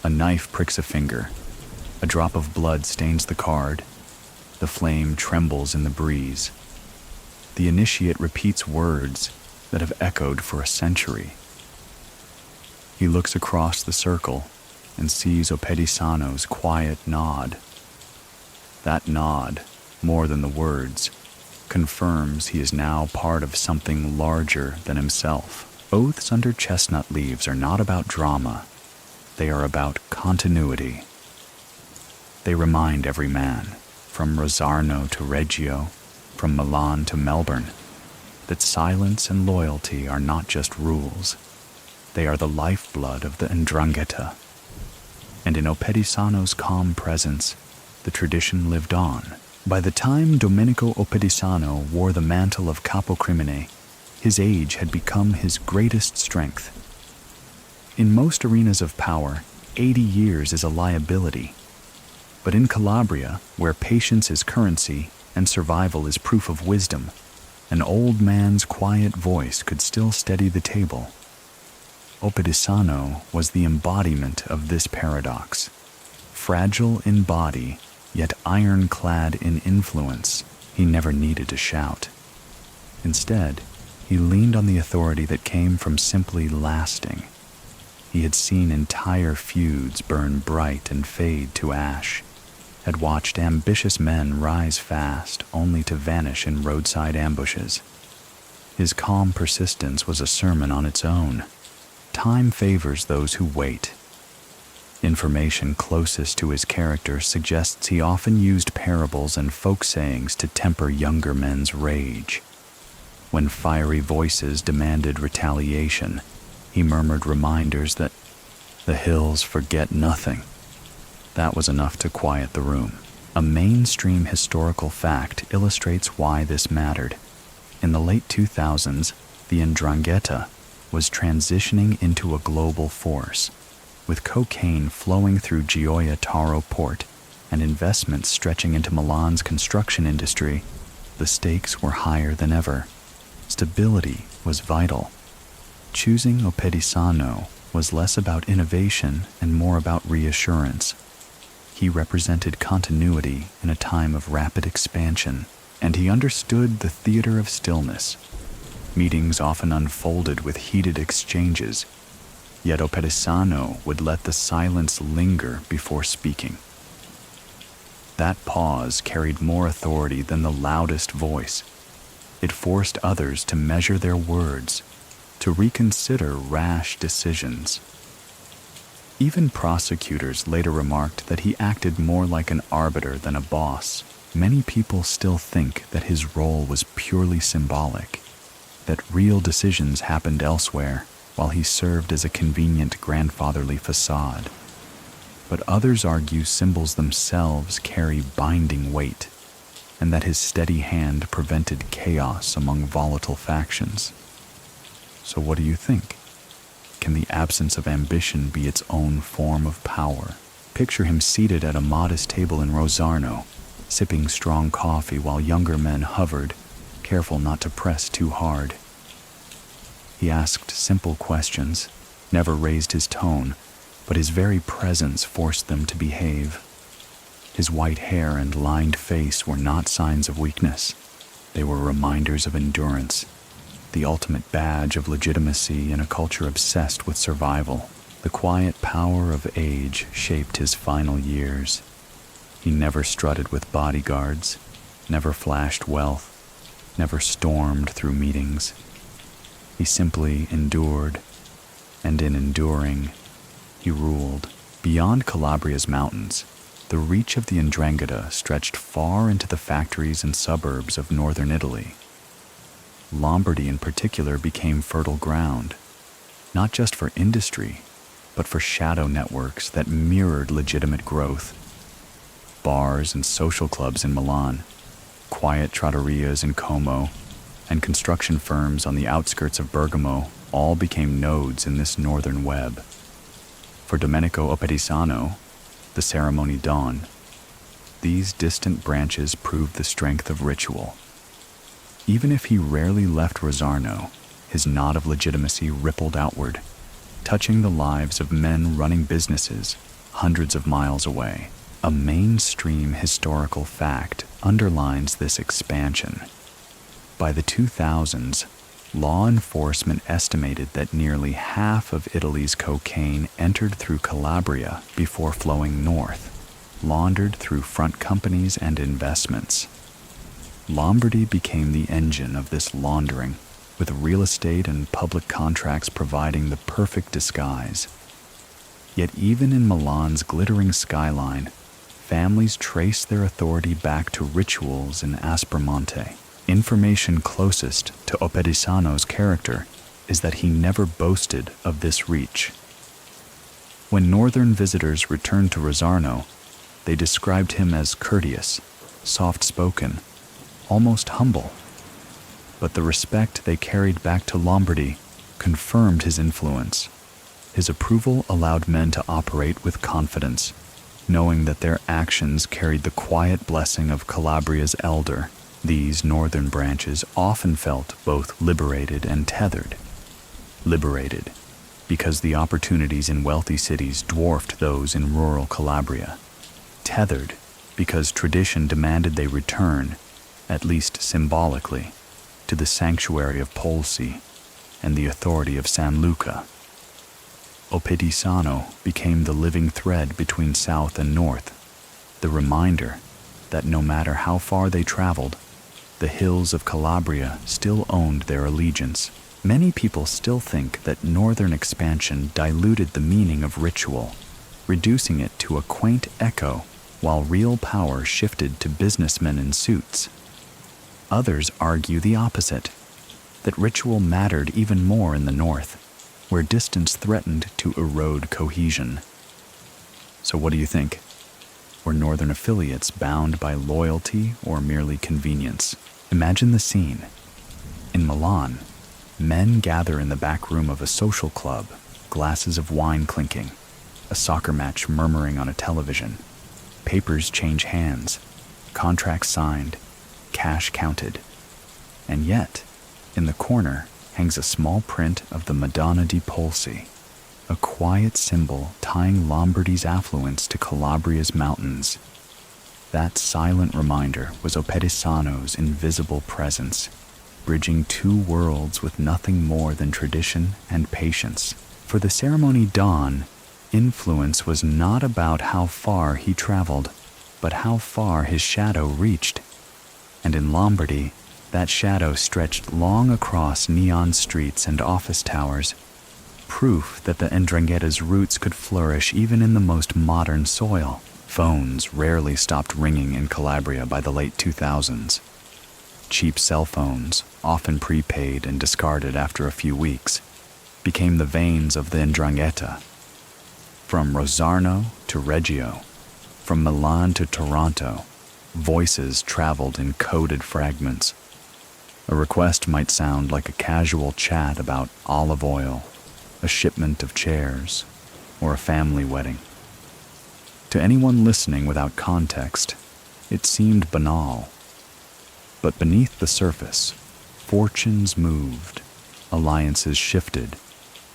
A knife pricks a finger, a drop of blood stains the card, the flame trembles in the breeze. The initiate repeats words that have echoed for a century. He looks across the circle and sees Oppedisano's quiet nod. That nod, more than the words, confirms he is now part of something larger than himself. Oaths under chestnut leaves are not about drama. They are about continuity. They remind every man, from Rosarno to Reggio, from Milan to Melbourne, that silence and loyalty are not just rules. They are the lifeblood of the Ndrangheta. And in Oppedisano's calm presence, the tradition lived on. By the time Domenico Oppedisano wore the mantle of capocrimine, his age had become his greatest strength. In most arenas of power, 80 years is a liability. But in Calabria, where patience is currency and survival is proof of wisdom, an old man's quiet voice could still steady the table. Oppedisano was the embodiment of this paradox. Fragile in body, yet ironclad in influence, he never needed to shout. Instead, he leaned on the authority that came from simply lasting. He had seen entire feuds burn bright and fade to ash, had watched ambitious men rise fast only to vanish in roadside ambushes. His calm persistence was a sermon on its own. Time favors those who wait. Information closest to his character suggests he often used parables and folk sayings to temper younger men's rage. When fiery voices demanded retaliation, he murmured reminders that the hills forget nothing. That was enough to quiet the room. A mainstream historical fact illustrates why this mattered. In the late 2000s, the Ndrangheta was transitioning into a global force, with cocaine flowing through Gioia Tauro port and investments stretching into Milan's construction industry. The stakes were higher than ever. Stability was vital. Choosing Oppedisano was less about innovation and more about reassurance. He represented continuity in a time of rapid expansion, and he understood the theater of stillness. Meetings often unfolded with heated exchanges, yet Oppedisano would let the silence linger before speaking. That pause carried more authority than the loudest voice. It forced others to measure their words, to reconsider rash decisions. Even prosecutors later remarked that he acted more like an arbiter than a boss. Many people still think that his role was purely symbolic, that real decisions happened elsewhere while he served as a convenient grandfatherly facade. But others argue symbols themselves carry binding weight, and that his steady hand prevented chaos among volatile factions. So what do you think? Can the absence of ambition be its own form of power? Picture him seated at a modest table in Rosarno, sipping strong coffee while younger men hovered, careful not to press too hard. He asked simple questions, never raised his tone, but his very presence forced them to behave. His white hair and lined face were not signs of weakness. They were reminders of endurance, the ultimate badge of legitimacy in a culture obsessed with survival. The quiet power of age shaped his final years. He never strutted with bodyguards, never flashed wealth, never stormed through meetings. He simply endured, and in enduring, he ruled. Beyond Calabria's mountains, the reach of the Ndrangheta stretched far into the factories and suburbs of northern Italy. Lombardy in particular became fertile ground, not just for industry, but for shadow networks that mirrored legitimate growth. Bars and social clubs in Milan, quiet trattorias in Como, and construction firms on the outskirts of Bergamo all became nodes in this northern web. For Domenico Oppedisano, the ceremony dawn, these distant branches proved the strength of ritual. Even if he rarely left Rosarno, his knot of legitimacy rippled outward, touching the lives of men running businesses hundreds of miles away. A mainstream historical fact underlines this expansion. By the 2000s, law enforcement estimated that nearly half of Italy's cocaine entered through Calabria before flowing north, laundered through front companies and investments. Lombardy became the engine of this laundering, with real estate and public contracts providing the perfect disguise. Yet even in Milan's glittering skyline, families trace their authority back to rituals in Aspromonte. Information closest to Oppedisano's character is that he never boasted of this reach. When northern visitors returned to Rosarno, they described him as courteous, soft-spoken, almost humble. But the respect they carried back to Lombardy confirmed his influence. His approval allowed men to operate with confidence, knowing that their actions carried the quiet blessing of Calabria's elder. These northern branches often felt both liberated and tethered. Liberated, because the opportunities in wealthy cities dwarfed those in rural Calabria. Tethered, because tradition demanded they return, at least symbolically, to the sanctuary of Polsi and the authority of San Luca. Oppedisano became the living thread between south and north, the reminder that no matter how far they traveled, the hills of Calabria still owned their allegiance. Many people still think that northern expansion diluted the meaning of ritual, reducing it to a quaint echo, while real power shifted to businessmen in suits. Others argue the opposite, that ritual mattered even more in the north, where distance threatened to erode cohesion. So what do you think? Were northern affiliates bound by loyalty or merely convenience? Imagine the scene. In Milan, men gather in the back room of a social club, glasses of wine clinking, a soccer match murmuring on a television. Papers change hands, contracts signed, cash counted. And yet, in the corner hangs a small print of the Madonna di Polsi, a quiet symbol tying Lombardy's affluence to Calabria's mountains. That silent reminder was Oppedisano's invisible presence, bridging two worlds with nothing more than tradition and patience. For the ceremony dawn, influence was not about how far he traveled, but how far his shadow reached. And in Lombardy, that shadow stretched long across neon streets and office towers, proof that the Ndrangheta's roots could flourish even in the most modern soil. Phones rarely stopped ringing in Calabria by the late 2000s. Cheap cell phones, often prepaid and discarded after a few weeks, became the veins of the Ndrangheta. From Rosarno to Reggio, from Milan to Toronto, voices traveled in coded fragments. A request might sound like a casual chat about olive oil, a shipment of chairs, or a family wedding. To anyone listening without context, it seemed banal. But beneath the surface, fortunes moved, alliances shifted,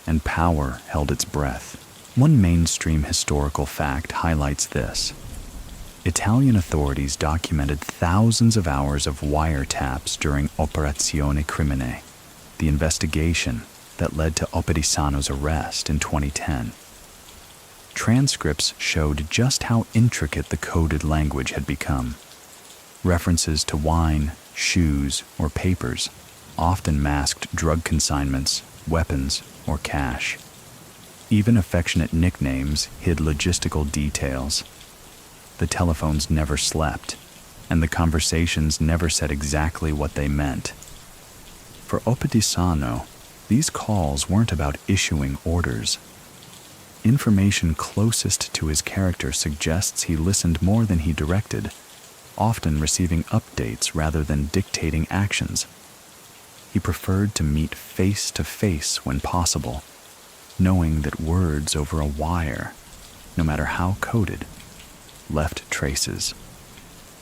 and power held its breath. One mainstream historical fact highlights this. Italian authorities documented thousands of hours of wiretaps during Operazione Crimine, the investigation that led to Oppedisano's arrest in 2010. Transcripts showed just how intricate the coded language had become. References to wine, shoes, or papers often masked drug consignments, weapons, or cash. Even affectionate nicknames hid logistical details. The telephones never slept, and the conversations never said exactly what they meant. For Oppedisano, these calls weren't about issuing orders. Information closest to his character suggests he listened more than he directed, often receiving updates rather than dictating actions. He preferred to meet face to face when possible, knowing that words over a wire, no matter how coded, left traces.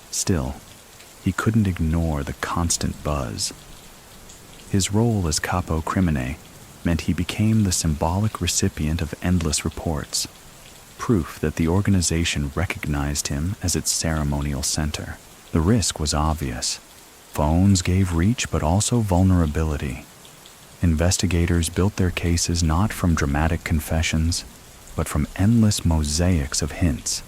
Still, he couldn't ignore the constant buzz. His role as capo crimine meant he became the symbolic recipient of endless reports, proof that the organization recognized him as its ceremonial center. The risk was obvious. Phones gave reach, but also vulnerability. Investigators built their cases not from dramatic confessions, but from endless mosaics of hints.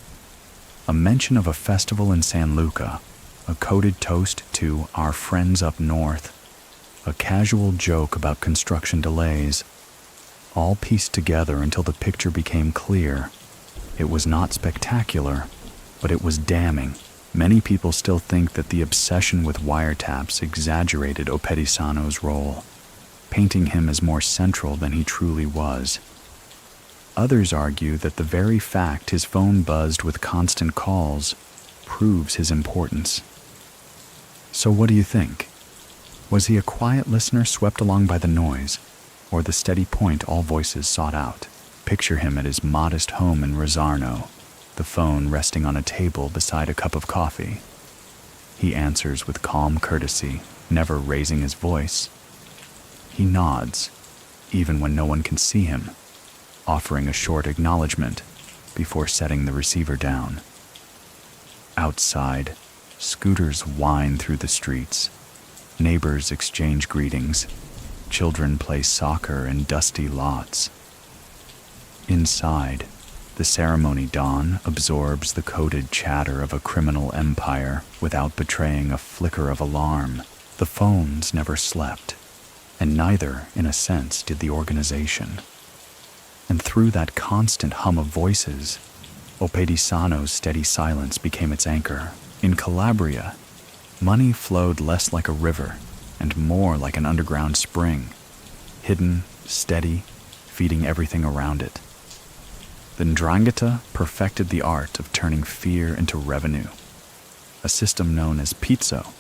A mention of a festival in San Luca, a coded toast to "our friends up north," a casual joke about construction delays, all pieced together until the picture became clear. It was not spectacular, but it was damning. Many people still think that the obsession with wiretaps exaggerated Oppedisano's role, painting him as more central than he truly was. Others argue that the very fact his phone buzzed with constant calls proves his importance. So what do you think? Was he a quiet listener swept along by the noise, or the steady point all voices sought out? Picture him at his modest home in Rosarno, the phone resting on a table beside a cup of coffee. He answers with calm courtesy, never raising his voice. He nods, even when no one can see him, offering a short acknowledgement before setting the receiver down. Outside, scooters whine through the streets. Neighbors exchange greetings. Children play soccer in dusty lots. Inside, the ceremony dawn absorbs the coded chatter of a criminal empire without betraying a flicker of alarm. The phones never slept, and neither, in a sense, did the organization. And through that constant hum of voices, Oppedisano's steady silence became its anchor. In Calabria, money flowed less like a river and more like an underground spring, hidden, steady, feeding everything around it. The Ndrangheta perfected the art of turning fear into revenue, a system known as pizzo,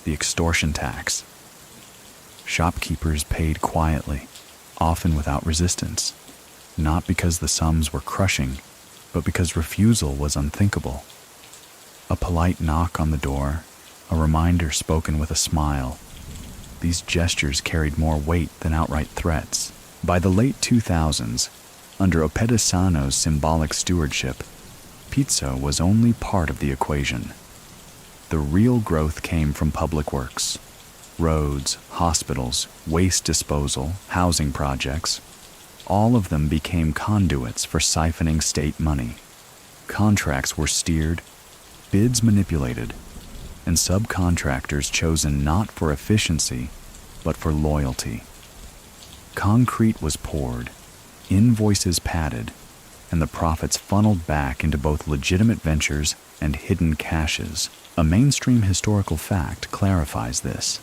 the extortion tax. Shopkeepers paid quietly, often without resistance, not because the sums were crushing, but because refusal was unthinkable. A polite knock on the door, a reminder spoken with a smile. These gestures carried more weight than outright threats. By the late 2000s, under Oppedisano's symbolic stewardship, pizzo was only part of the equation. The real growth came from public works. Roads, hospitals, waste disposal, housing projects, all of them became conduits for siphoning state money. Contracts were steered, bids manipulated, and subcontractors chosen not for efficiency, but for loyalty. Concrete was poured, invoices padded, and the profits funneled back into both legitimate ventures and hidden caches. A mainstream historical fact clarifies this.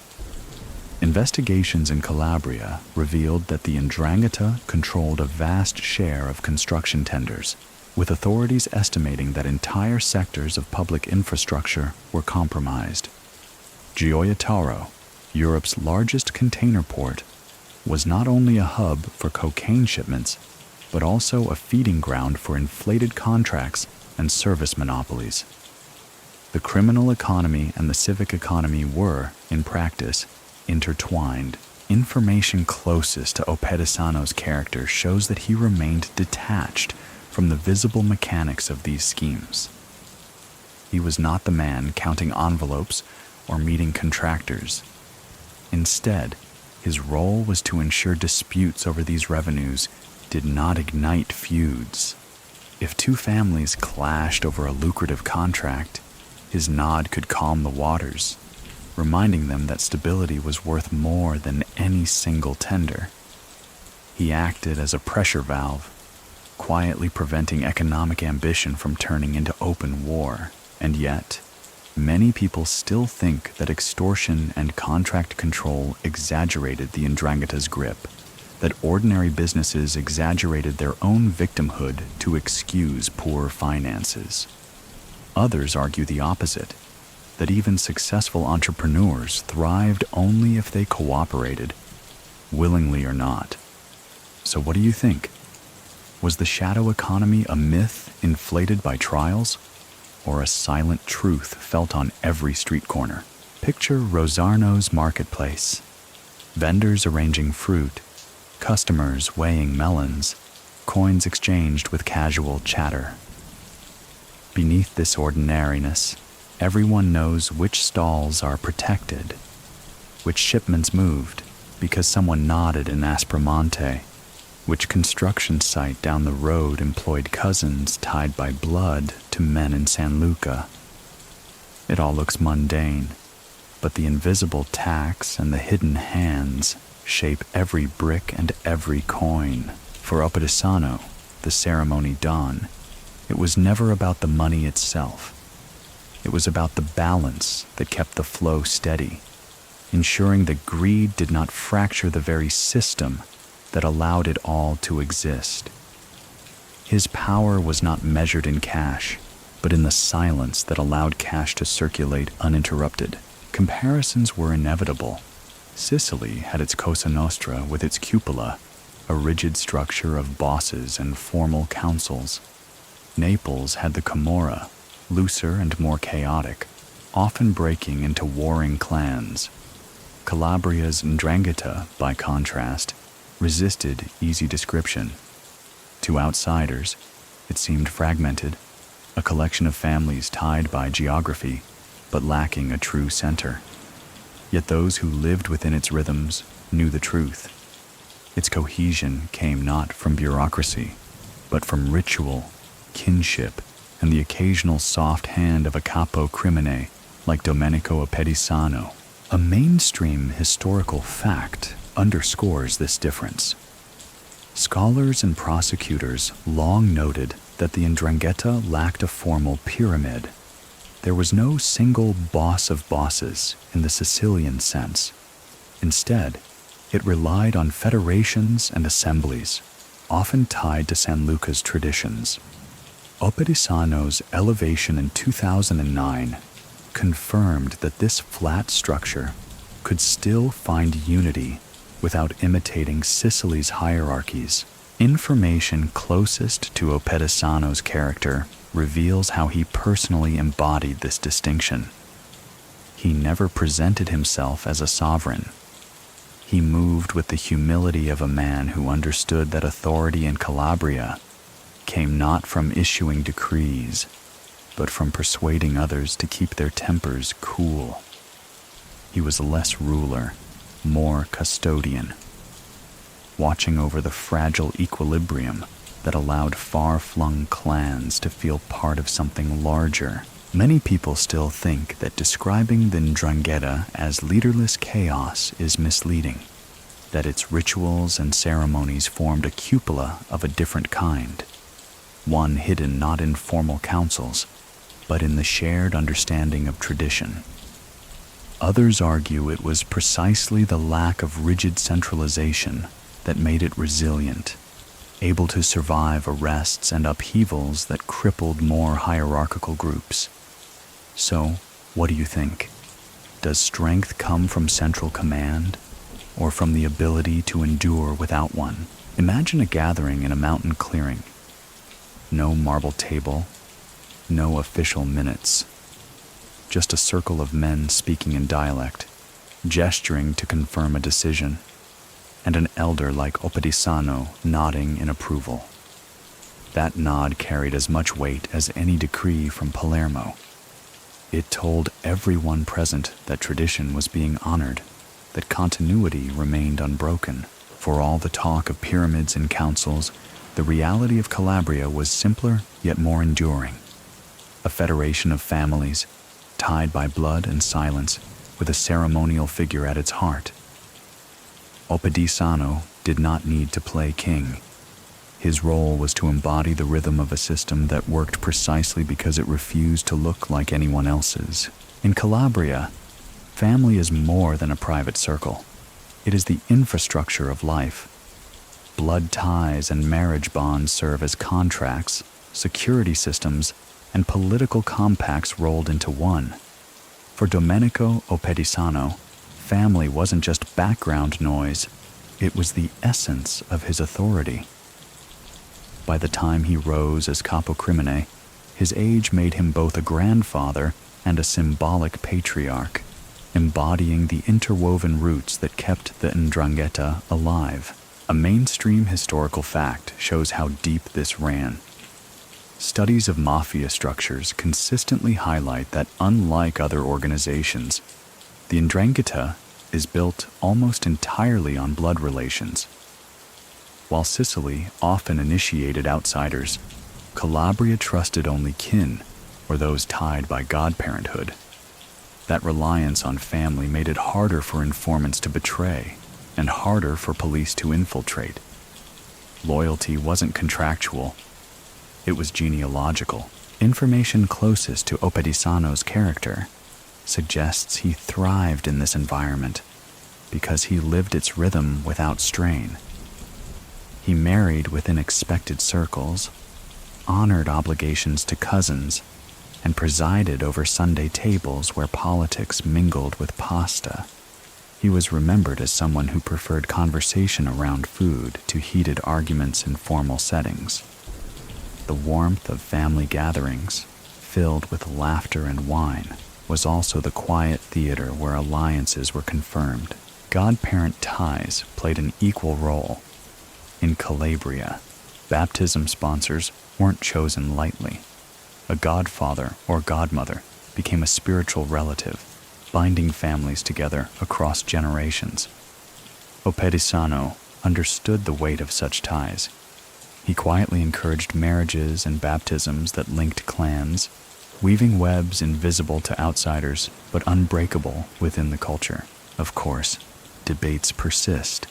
Investigations in Calabria revealed that the Ndrangheta controlled a vast share of construction tenders, with authorities estimating that entire sectors of public infrastructure were compromised. Gioia Tauro, Europe's largest container port, was not only a hub for cocaine shipments, but also a feeding ground for inflated contracts and service monopolies. The criminal economy and the civic economy were, in practice, intertwined. Information closest to Oppedisano's character shows that he remained detached from the visible mechanics of these schemes. He was not the man counting envelopes or meeting contractors. Instead, his role was to ensure disputes over these revenues did not ignite feuds. If two families clashed over a lucrative contract, his nod could calm the waters, reminding them that stability was worth more than any single tender. He acted as a pressure valve, quietly preventing economic ambition from turning into open war. And yet, many people still think that extortion and contract control exaggerated the Ndrangheta's grip, that ordinary businesses exaggerated their own victimhood to excuse poor finances. Others argue the opposite. that even successful entrepreneurs thrived only if they cooperated, willingly or not. So what do you think? Was the shadow economy a myth inflated by trials, or a silent truth felt on every street corner? Picture Rosarno's marketplace. Vendors arranging fruit, customers weighing melons, coins exchanged with casual chatter. Beneath this ordinariness, everyone knows which stalls are protected, which shipments moved because someone nodded in Aspromonte, which construction site down the road employed cousins tied by blood to men in San Luca. It all looks mundane, but the invisible tax and the hidden hands shape every brick and every coin. For Oppedisano, the ceremony don, it was never about the money itself. It was about the balance that kept the flow steady, ensuring that greed did not fracture the very system that allowed it all to exist. His power was not measured in cash, but in the silence that allowed cash to circulate uninterrupted. Comparisons were inevitable. Sicily had its Cosa Nostra with its cupola, a rigid structure of bosses and formal councils. Naples had the Camorra, looser and more chaotic, often breaking into warring clans. Calabria's Ndrangheta, by contrast, resisted easy description. To outsiders, it seemed fragmented, a collection of families tied by geography, but lacking a true center. Yet those who lived within its rhythms knew the truth. Its cohesion came not from bureaucracy, but from ritual, kinship, and the occasional soft hand of a capo crimine like Domenico Oppedisano. A mainstream historical fact underscores this difference. Scholars and prosecutors long noted that the Ndrangheta lacked a formal pyramid. There was no single boss of bosses in the Sicilian sense. Instead, it relied on federations and assemblies, often tied to San Luca's traditions. Oppedisano's elevation in 2009 confirmed that this flat structure could still find unity without imitating Sicily's hierarchies. Information closest to Oppedisano's character reveals how he personally embodied this distinction. He never presented himself as a sovereign. He moved with the humility of a man who understood that authority in Calabria came not from issuing decrees, but from persuading others to keep their tempers cool. He was less ruler, more custodian, watching over the fragile equilibrium that allowed far-flung clans to feel part of something larger. Many people still think that describing the Ndrangheta as leaderless chaos is misleading, that its rituals and ceremonies formed a cupola of a different kind, one hidden not in formal councils, but in the shared understanding of tradition. Others argue it was precisely the lack of rigid centralization that made it resilient, able to survive arrests and upheavals that crippled more hierarchical groups. So, what do you think? Does strength come from central command, or from the ability to endure without one? Imagine a gathering in a mountain clearing. No marble table, no official minutes. Just a circle of men speaking in dialect, gesturing to confirm a decision, and an elder like Oppedisano nodding in approval. That nod carried as much weight as any decree from Palermo. It told everyone present that tradition was being honored, that continuity remained unbroken. For all the talk of pyramids and councils, the reality of Calabria was simpler yet more enduring. A federation of families, tied by blood and silence, with a ceremonial figure at its heart. Oppedisano did not need to play king. His role was to embody the rhythm of a system that worked precisely because it refused to look like anyone else's. In Calabria, family is more than a private circle. It is the infrastructure of life. Blood ties and marriage bonds serve as contracts, security systems, and political compacts rolled into one. For Domenico Oppedisano, family wasn't just background noise, it was the essence of his authority. By the time he rose as capocrimine, his age made him both a grandfather and a symbolic patriarch, embodying the interwoven roots that kept the Ndrangheta alive. A mainstream historical fact shows how deep this ran. Studies of mafia structures consistently highlight that unlike other organizations, the Ndrangheta is built almost entirely on blood relations. While Sicily often initiated outsiders, Calabria trusted only kin or those tied by godparenthood. That reliance on family made it harder for informants to betray and harder for police to infiltrate. Loyalty wasn't contractual, it was genealogical. Information closest to Oppedisano's character suggests he thrived in this environment because he lived its rhythm without strain. He married within expected circles, honored obligations to cousins, and presided over Sunday tables where politics mingled with pasta. He was remembered as someone who preferred conversation around food to heated arguments in formal settings. The warmth of family gatherings, filled with laughter and wine, was also the quiet theater where alliances were confirmed. Godparent ties played an equal role. In Calabria, baptism sponsors weren't chosen lightly. A godfather or godmother became a spiritual relative, binding families together across generations. Oppedisano understood the weight of such ties. He quietly encouraged marriages and baptisms that linked clans, weaving webs invisible to outsiders but unbreakable within the culture. Of course, debates persist.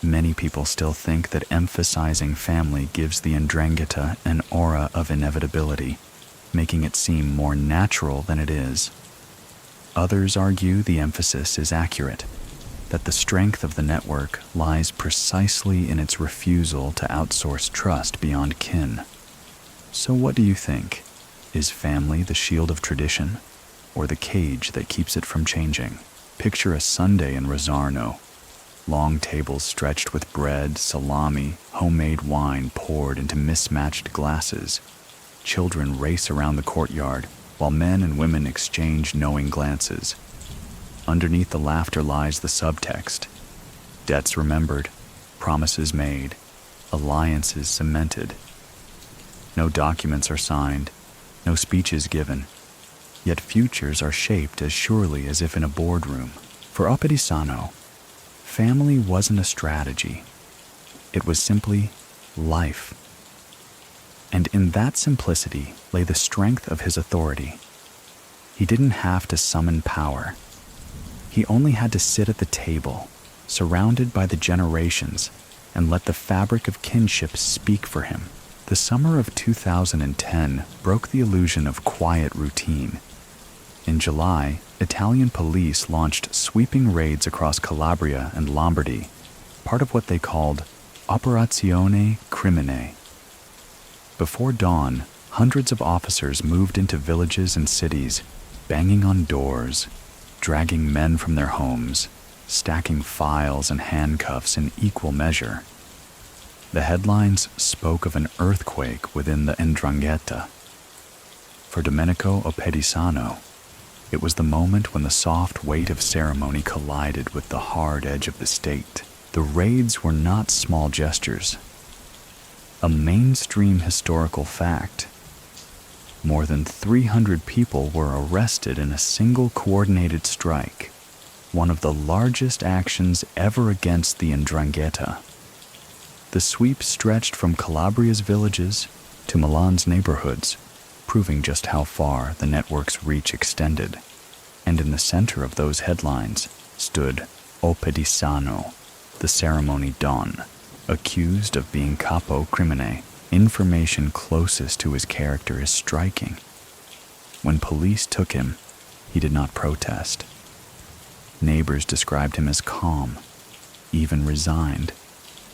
Many people still think that emphasizing family gives the Ndrangheta an aura of inevitability, making it seem more natural than it is. Others argue the emphasis is accurate, that the strength of the network lies precisely in its refusal to outsource trust beyond kin. So what do you think? Is family the shield of tradition, or the cage that keeps it from changing? Picture a Sunday in Rosarno. Long tables stretched with bread, salami, homemade wine poured into mismatched glasses. Children race around the courtyard, while men and women exchange knowing glances. Underneath the laughter lies the subtext. Debts remembered, promises made, alliances cemented. No documents are signed, no speeches given, yet futures are shaped as surely as if in a boardroom. For Oppedisano, family wasn't a strategy. It was simply life. And in that simplicity lay the strength of his authority. He didn't have to summon power. He only had to sit at the table, surrounded by the generations, and let the fabric of kinship speak for him. The summer of 2010 broke the illusion of quiet routine. In July, Italian police launched sweeping raids across Calabria and Lombardy, part of what they called Operazione Crimine. Before dawn, hundreds of officers moved into villages and cities, banging on doors, dragging men from their homes, stacking files and handcuffs in equal measure. The headlines spoke of an earthquake within the Ndrangheta. For Domenico Oppedisano, it was the moment when the soft weight of ceremony collided with the hard edge of the state. The raids were not small gestures. A mainstream historical fact. More than 300 people were arrested in a single coordinated strike, one of the largest actions ever against the Ndrangheta. The sweep stretched from Calabria's villages to Milan's neighborhoods, proving just how far the network's reach extended. And in the center of those headlines stood Oppedisano, the ceremony don, accused of being capo crimine. Information closest to his character is striking. When police took him, he did not protest. Neighbors described him as calm, even resigned,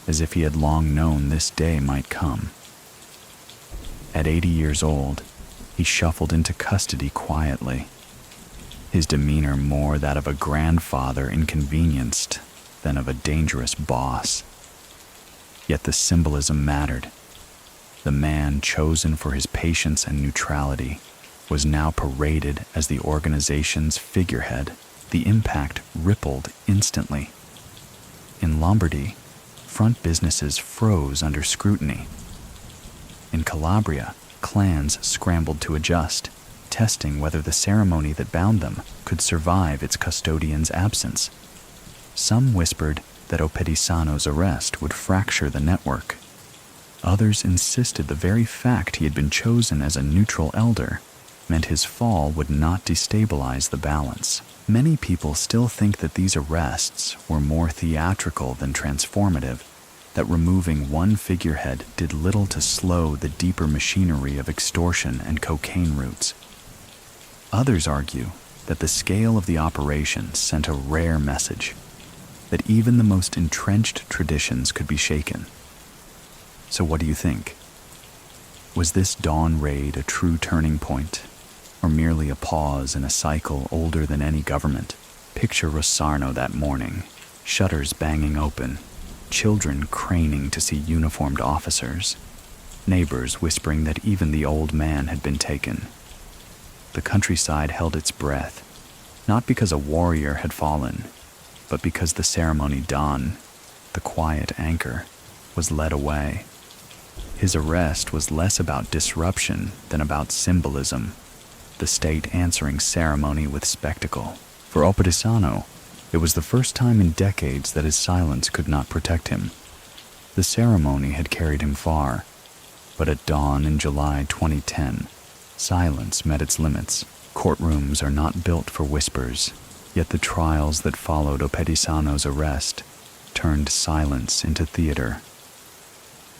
as if he had long known this day might come. At 80 years old, he shuffled into custody quietly. his demeanor more that of a grandfather inconvenienced than of a dangerous boss. Yet the symbolism mattered. The man chosen for his patience and neutrality was now paraded as the organization's figurehead. The impact rippled instantly. In Lombardy, front businesses froze under scrutiny. In Calabria, clans scrambled to adjust, testing whether the ceremony that bound them could survive its custodian's absence. Some whispered that Oppedisano's arrest would fracture the network. Others insisted the very fact he had been chosen as a neutral elder meant his fall would not destabilize the balance. Many people still think that these arrests were more theatrical than transformative, that removing one figurehead did little to slow the deeper machinery of extortion and cocaine routes. Others argue that the scale of the operation sent a rare message, that even the most entrenched traditions could be shaken. So what do you think? Was this dawn raid a true turning point, or merely a pause in a cycle older than any government? Picture Rosarno that morning, shutters banging open, children craning to see uniformed officers, neighbors whispering that even the old man had been taken. The countryside held its breath, not because a warrior had fallen, but because the ceremony done, the quiet anchor, was led away. His arrest was less about disruption than about symbolism, the state answering ceremony with spectacle. For Oppedisano, it was the first time in decades that his silence could not protect him. The ceremony had carried him far, but at dawn in July 2010, silence met its limits. Courtrooms are not built for whispers, yet the trials that followed Oppedisano's arrest turned silence into theater.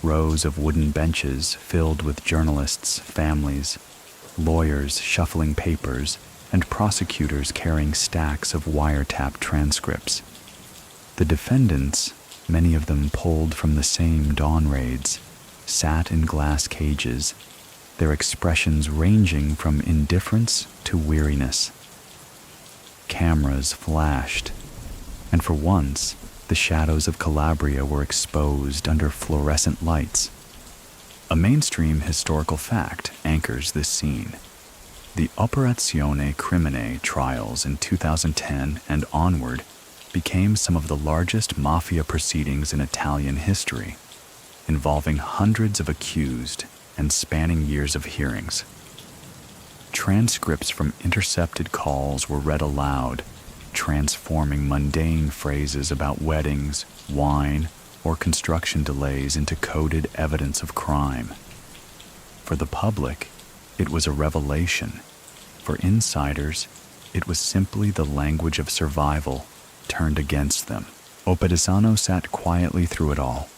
Rows of wooden benches filled with journalists' families, lawyers shuffling papers, and prosecutors carrying stacks of wiretap transcripts. The defendants, many of them pulled from the same dawn raids, sat in glass cages, their expressions ranging from indifference to weariness. Cameras flashed, and for once, the shadows of Calabria were exposed under fluorescent lights. A mainstream historical fact anchors this scene. The Operazione Crimine trials in 2010 and onward became some of the largest mafia proceedings in Italian history, involving hundreds of accused and spanning years of hearings. Transcripts from intercepted calls were read aloud, transforming mundane phrases about weddings, wine, or construction delays into coded evidence of crime. For the public, it was a revelation. For insiders, it was simply the language of survival turned against them. Oppedisano sat quietly through it all.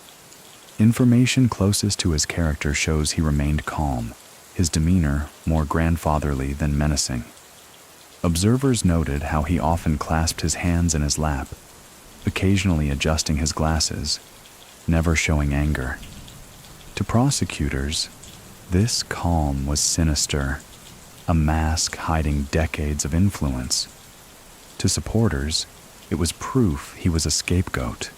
Information closest to his character shows he remained calm, his demeanor more grandfatherly than menacing. Observers noted how he often clasped his hands in his lap, occasionally adjusting his glasses, never showing anger. To prosecutors, this calm was sinister, a mask hiding decades of influence. To supporters, it was proof he was a scapegoat,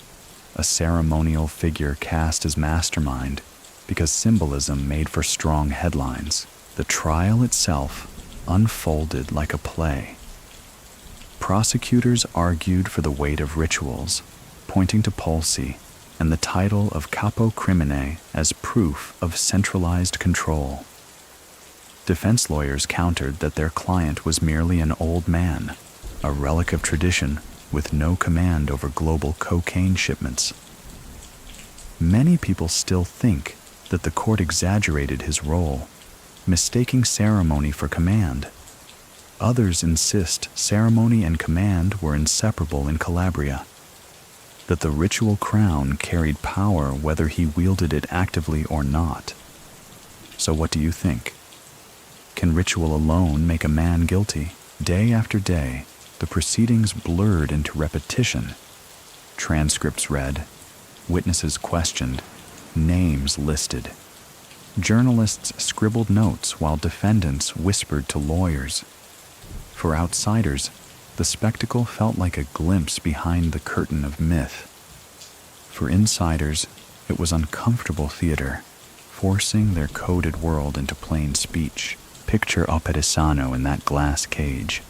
a ceremonial figure cast as mastermind because symbolism made for strong headlines. The trial itself unfolded like a play. Prosecutors argued for the weight of rituals, pointing to Polsi and the title of Capo Crimine as proof of centralized control. Defense lawyers countered that their client was merely an old man, a relic of tradition with no command over global cocaine shipments. Many people still think that the court exaggerated his role, mistaking ceremony for command. Others insist ceremony and command were inseparable in Calabria, that the ritual crown carried power whether he wielded it actively or not. So what do you think? Can ritual alone make a man guilty? Day after day, the proceedings blurred into repetition. Transcripts read, witnesses questioned, names listed. Journalists scribbled notes while defendants whispered to lawyers. For outsiders, the spectacle felt like a glimpse behind the curtain of myth. For insiders, it was uncomfortable theater, forcing their coded world into plain speech. Picture Oppedisano in that glass cage.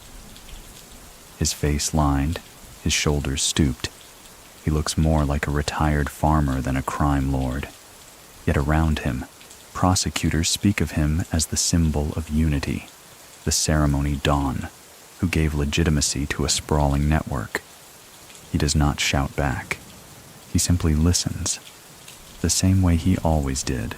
His face lined, his shoulders stooped. He looks more like a retired farmer than a crime lord. Yet around him, prosecutors speak of him as the symbol of unity, the ceremony don, who gave legitimacy to a sprawling network. He does not shout back. He simply listens, the same way he always did,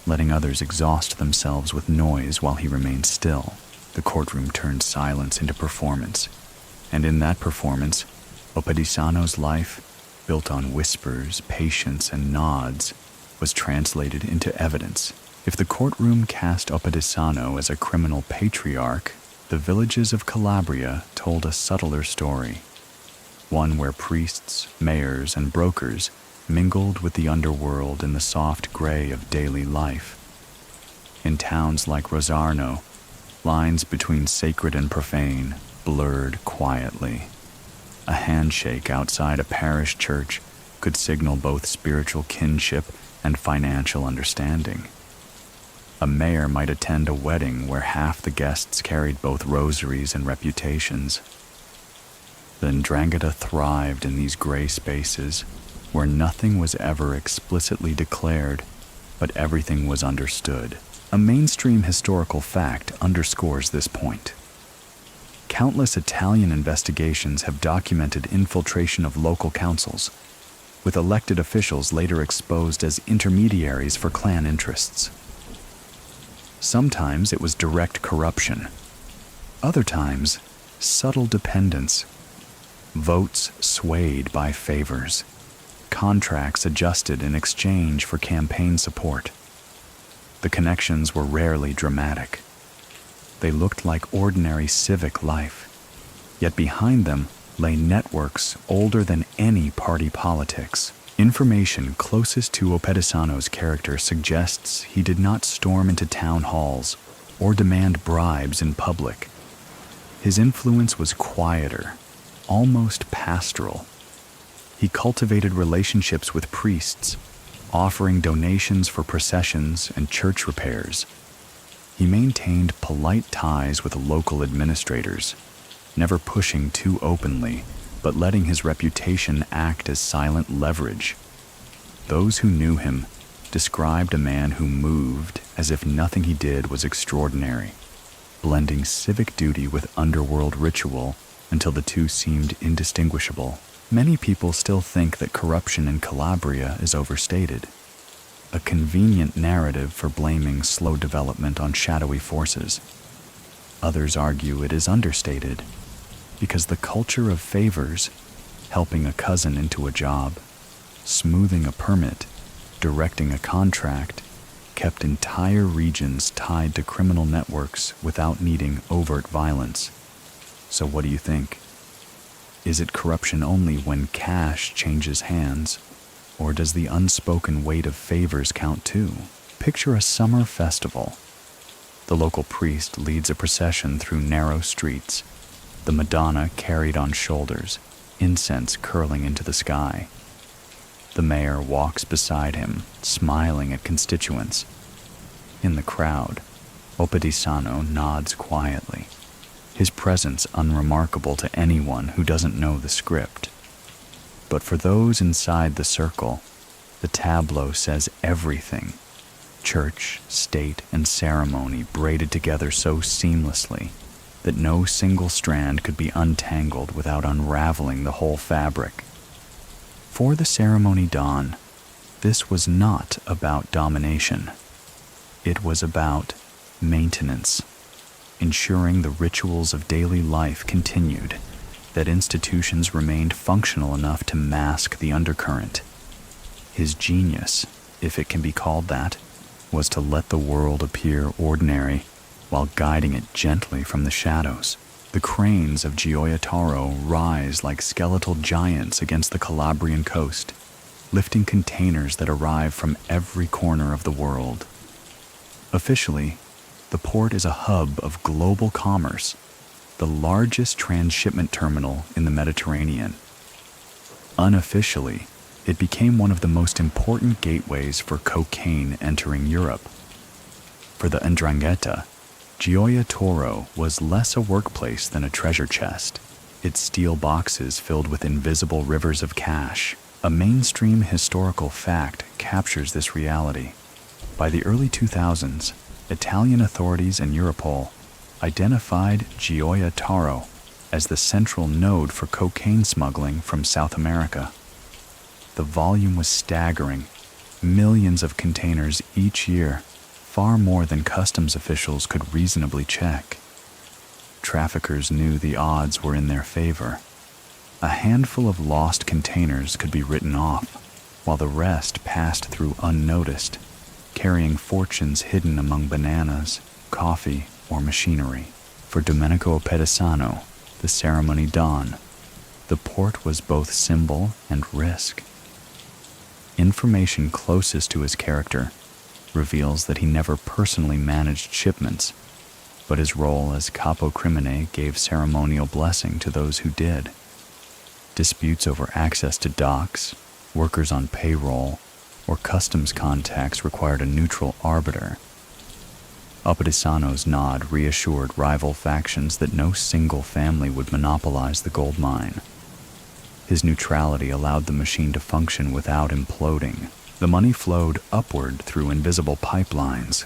letting others exhaust themselves with noise while he remains still. The courtroom turned silence into performance, and in that performance, Oppedisano's life, built on whispers, patience, and nods, was translated into evidence. If the courtroom cast Oppedisano as a criminal patriarch, the villages of Calabria told a subtler story, one where priests, mayors, and brokers mingled with the underworld in the soft gray of daily life. In towns like Rosarno, lines between sacred and profane blurred quietly. A handshake outside a parish church could signal both spiritual kinship and financial understanding. A mayor might attend a wedding where half the guests carried both rosaries and reputations. The Ndrangheta thrived in these gray spaces where nothing was ever explicitly declared, but everything was understood. A mainstream historical fact underscores this point. Countless Italian investigations have documented infiltration of local councils, with elected officials later exposed as intermediaries for clan interests. Sometimes it was direct corruption. Other times, subtle dependence. Votes swayed by favors. Contracts adjusted in exchange for campaign support. The connections were rarely dramatic. They looked like ordinary civic life, yet behind them lay networks older than any party politics. Information closest to Oppedisano's character suggests he did not storm into town halls or demand bribes in public. His influence was quieter, almost pastoral. He cultivated relationships with priests, offering donations for processions and church repairs. He maintained polite ties with local administrators, never pushing too openly, but letting his reputation act as silent leverage. Those who knew him described a man who moved as if nothing he did was extraordinary, blending civic duty with underworld ritual until the two seemed indistinguishable. Many people still think that corruption in Calabria is overstated, a convenient narrative for blaming slow development on shadowy forces. Others argue it is understated, because the culture of favors, helping a cousin into a job, smoothing a permit, directing a contract, kept entire regions tied to criminal networks without needing overt violence. So what do you think? Is it corruption only when cash changes hands? Or does the unspoken weight of favors count too? Picture a summer festival. The local priest leads a procession through narrow streets, the Madonna carried on shoulders, incense curling into the sky. The mayor walks beside him, smiling at constituents. In the crowd, Oppedisano nods quietly, his presence unremarkable to anyone who doesn't know the script. But for those inside the circle, the tableau says everything. Church, state, and ceremony braided together so seamlessly that no single strand could be untangled without unraveling the whole fabric. For the ceremony don, this was not about domination. It was about maintenance, ensuring the rituals of daily life continued, that institutions remained functional enough to mask the undercurrent. His genius, if it can be called that, was to let the world appear ordinary while guiding it gently from the shadows. The cranes of Gioia Tauro rise like skeletal giants against the Calabrian coast, lifting containers that arrive from every corner of the world. Officially, the port is a hub of global commerce, the largest transshipment terminal in the Mediterranean. Unofficially, it became one of the most important gateways for cocaine entering Europe. For the Ndrangheta, Gioia Tauro was less a workplace than a treasure chest, its steel boxes filled with invisible rivers of cash. A mainstream historical fact captures this reality. By the early 2000s, Italian authorities and Europol identified Gioia Tauro as the central node for cocaine smuggling from South America. The volume was staggering, millions of containers each year, far more than customs officials could reasonably check. Traffickers knew the odds were in their favor. A handful of lost containers could be written off, while the rest passed through unnoticed, carrying fortunes hidden among bananas, coffee, or machinery. For Domenico Oppedisano, the ceremony Don, the port was both symbol and risk. Information closest to his character reveals that he never personally managed shipments, but his role as capo crimine gave ceremonial blessing to those who did. Disputes over access to docks, workers on payroll, or customs contacts required a neutral arbiter. Oppedisano's nod reassured rival factions that no single family would monopolize the gold mine. His neutrality allowed the machine to function without imploding. The money flowed upward through invisible pipelines.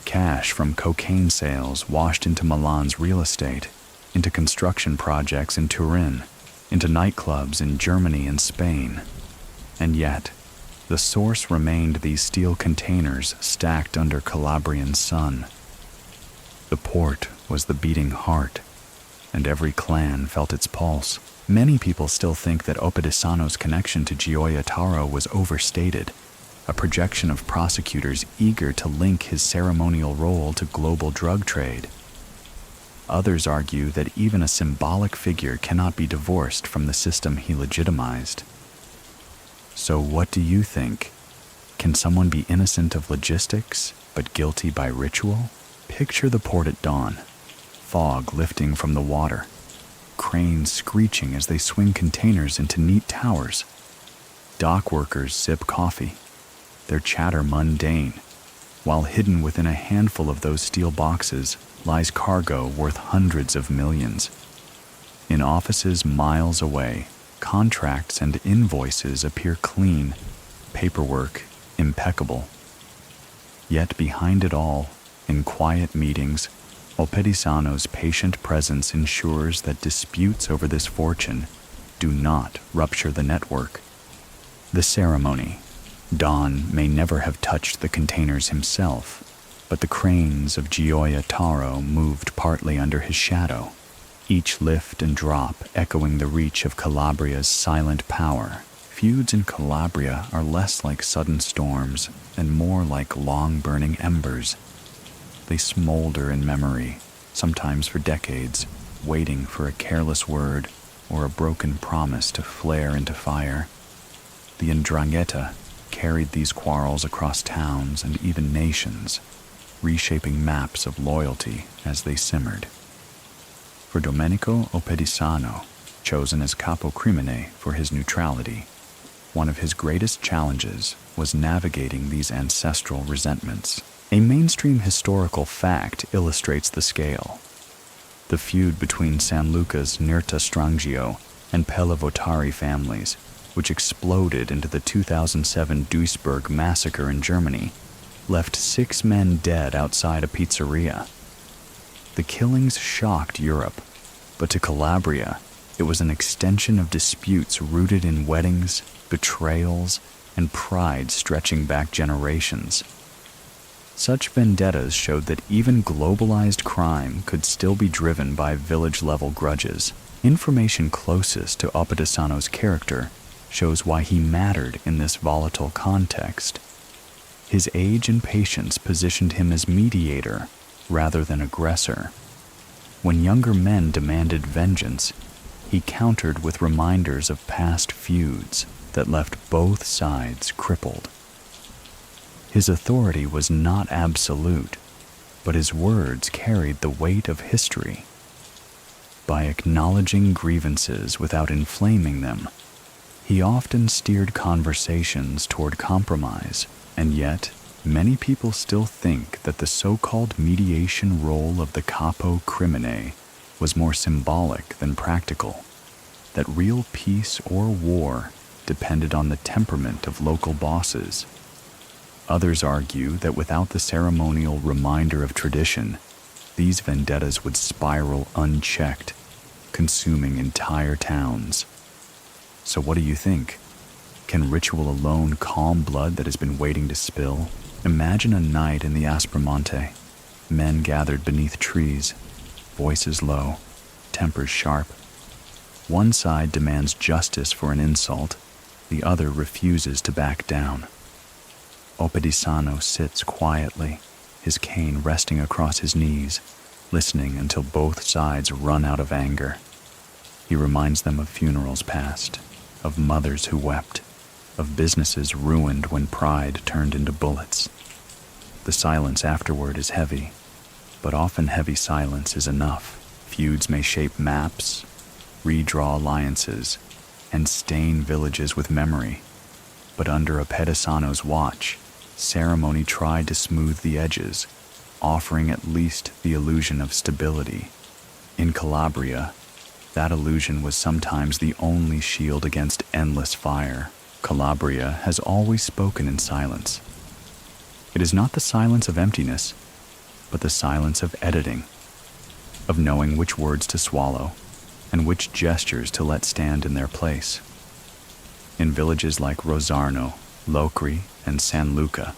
Cash from cocaine sales washed into Milan's real estate, into construction projects in Turin, into nightclubs in Germany and Spain. And yet, the source remained these steel containers stacked under Calabrian sun. The port was the beating heart, and every clan felt its pulse. Many people still think that Oppedisano's connection to Gioia Tauro was overstated, a projection of prosecutors eager to link his ceremonial role to global drug trade. Others argue that even a symbolic figure cannot be divorced from the system he legitimized. So what do you think? Can someone be innocent of logistics, but guilty by ritual? Picture the port at dawn, fog lifting from the water, cranes screeching as they swing containers into neat towers. Dock workers sip coffee, their chatter mundane, while hidden within a handful of those steel boxes lies cargo worth hundreds of millions. In offices miles away, contracts and invoices appear clean, paperwork impeccable. Yet behind it all, in quiet meetings, Oppedisano's patient presence ensures that disputes over this fortune do not rupture the network. The ceremony. Don may never have touched the containers himself, but the cranes of Gioia Tauro moved partly under his shadow, each lift and drop echoing the reach of Calabria's silent power. Feuds in Calabria are less like sudden storms and more like long-burning embers. They smolder in memory, sometimes for decades, waiting for a careless word or a broken promise to flare into fire. The Ndrangheta carried these quarrels across towns and even nations, reshaping maps of loyalty as they simmered. For Domenico Oppedisano, chosen as capo crimine for his neutrality, one of his greatest challenges was navigating these ancestral resentments. A mainstream historical fact illustrates the scale. The feud between San Luca's Nirta Strangio and Pella Votari families, which exploded into the 2007 Duisburg massacre in Germany, left 6 men dead outside a pizzeria. The killings shocked Europe, but to Calabria, it was an extension of disputes rooted in weddings, betrayals, and pride stretching back generations. Such vendettas showed that even globalized crime could still be driven by village-level grudges. Information closest to Oppedisano's character shows why he mattered in this volatile context. His age and patience positioned him as mediator rather than aggressor. When younger men demanded vengeance, he countered with reminders of past feuds that left both sides crippled. His authority was not absolute, but his words carried the weight of history. by acknowledging grievances without inflaming them. He often steered conversations toward compromise, and yet many people still think that the so-called mediation role of the capo crimine was more symbolic than practical, that real peace or war depended on the temperament of local bosses. Others argue that without the ceremonial reminder of tradition, these vendettas would spiral unchecked, consuming entire towns. So what do you think? Can ritual alone calm blood that has been waiting to spill? Imagine a night in the Aspromonte, men gathered beneath trees, voices low, tempers sharp. One side demands justice for an insult, the other refuses to back down. Oppedisano sits quietly, his cane resting across his knees, listening until both sides run out of anger. He reminds them of funerals past, of mothers who wept, of businesses ruined when pride turned into bullets. The silence afterward is heavy, but often heavy silence is enough. Feuds may shape maps, redraw alliances, and stain villages with memory. But under Oppedisano's watch, ceremony tried to smooth the edges, offering at least the illusion of stability. In Calabria, that illusion was sometimes the only shield against endless fire. Calabria has always spoken in silence. It is not the silence of emptiness, but the silence of editing, of knowing which words to swallow and which gestures to let stand in their place. In villages like Rosarno, Locri, and San Luca,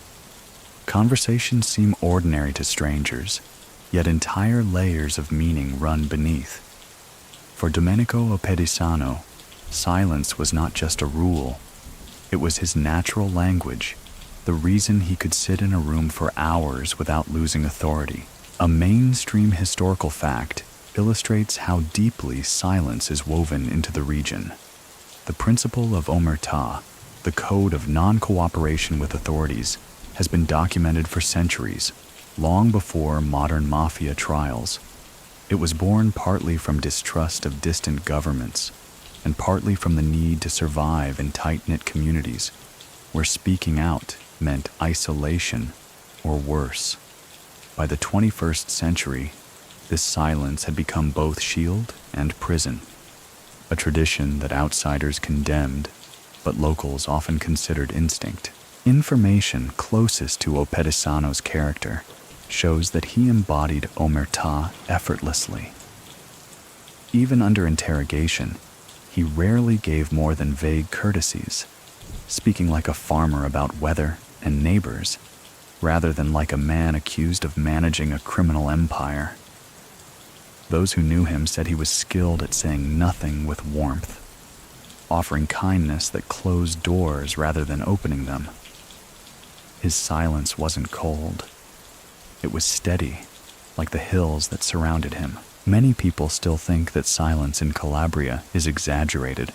conversations seem ordinary to strangers, yet entire layers of meaning run beneath. For Domenico Oppedisano, silence was not just a rule. It was his natural language, the reason he could sit in a room for hours without losing authority. A mainstream historical fact illustrates how deeply silence is woven into the region. The principle of omertà, the code of non-cooperation with authorities, has been documented for centuries, long before modern mafia trials. It was born partly from distrust of distant governments, and partly from the need to survive in tight-knit communities, where speaking out meant isolation or worse. By the 21st century, this silence had become both shield and prison, a tradition that outsiders condemned, but locals often considered instinct. Information closest to Oppedisano's character shows that he embodied omertà effortlessly. Even under interrogation, he rarely gave more than vague courtesies, speaking like a farmer about weather and neighbors, rather than like a man accused of managing a criminal empire. Those who knew him said he was skilled at saying nothing with warmth, offering kindness that closed doors rather than opening them. His silence wasn't cold. It was steady, like the hills that surrounded him. Many people still think that silence in Calabria is exaggerated,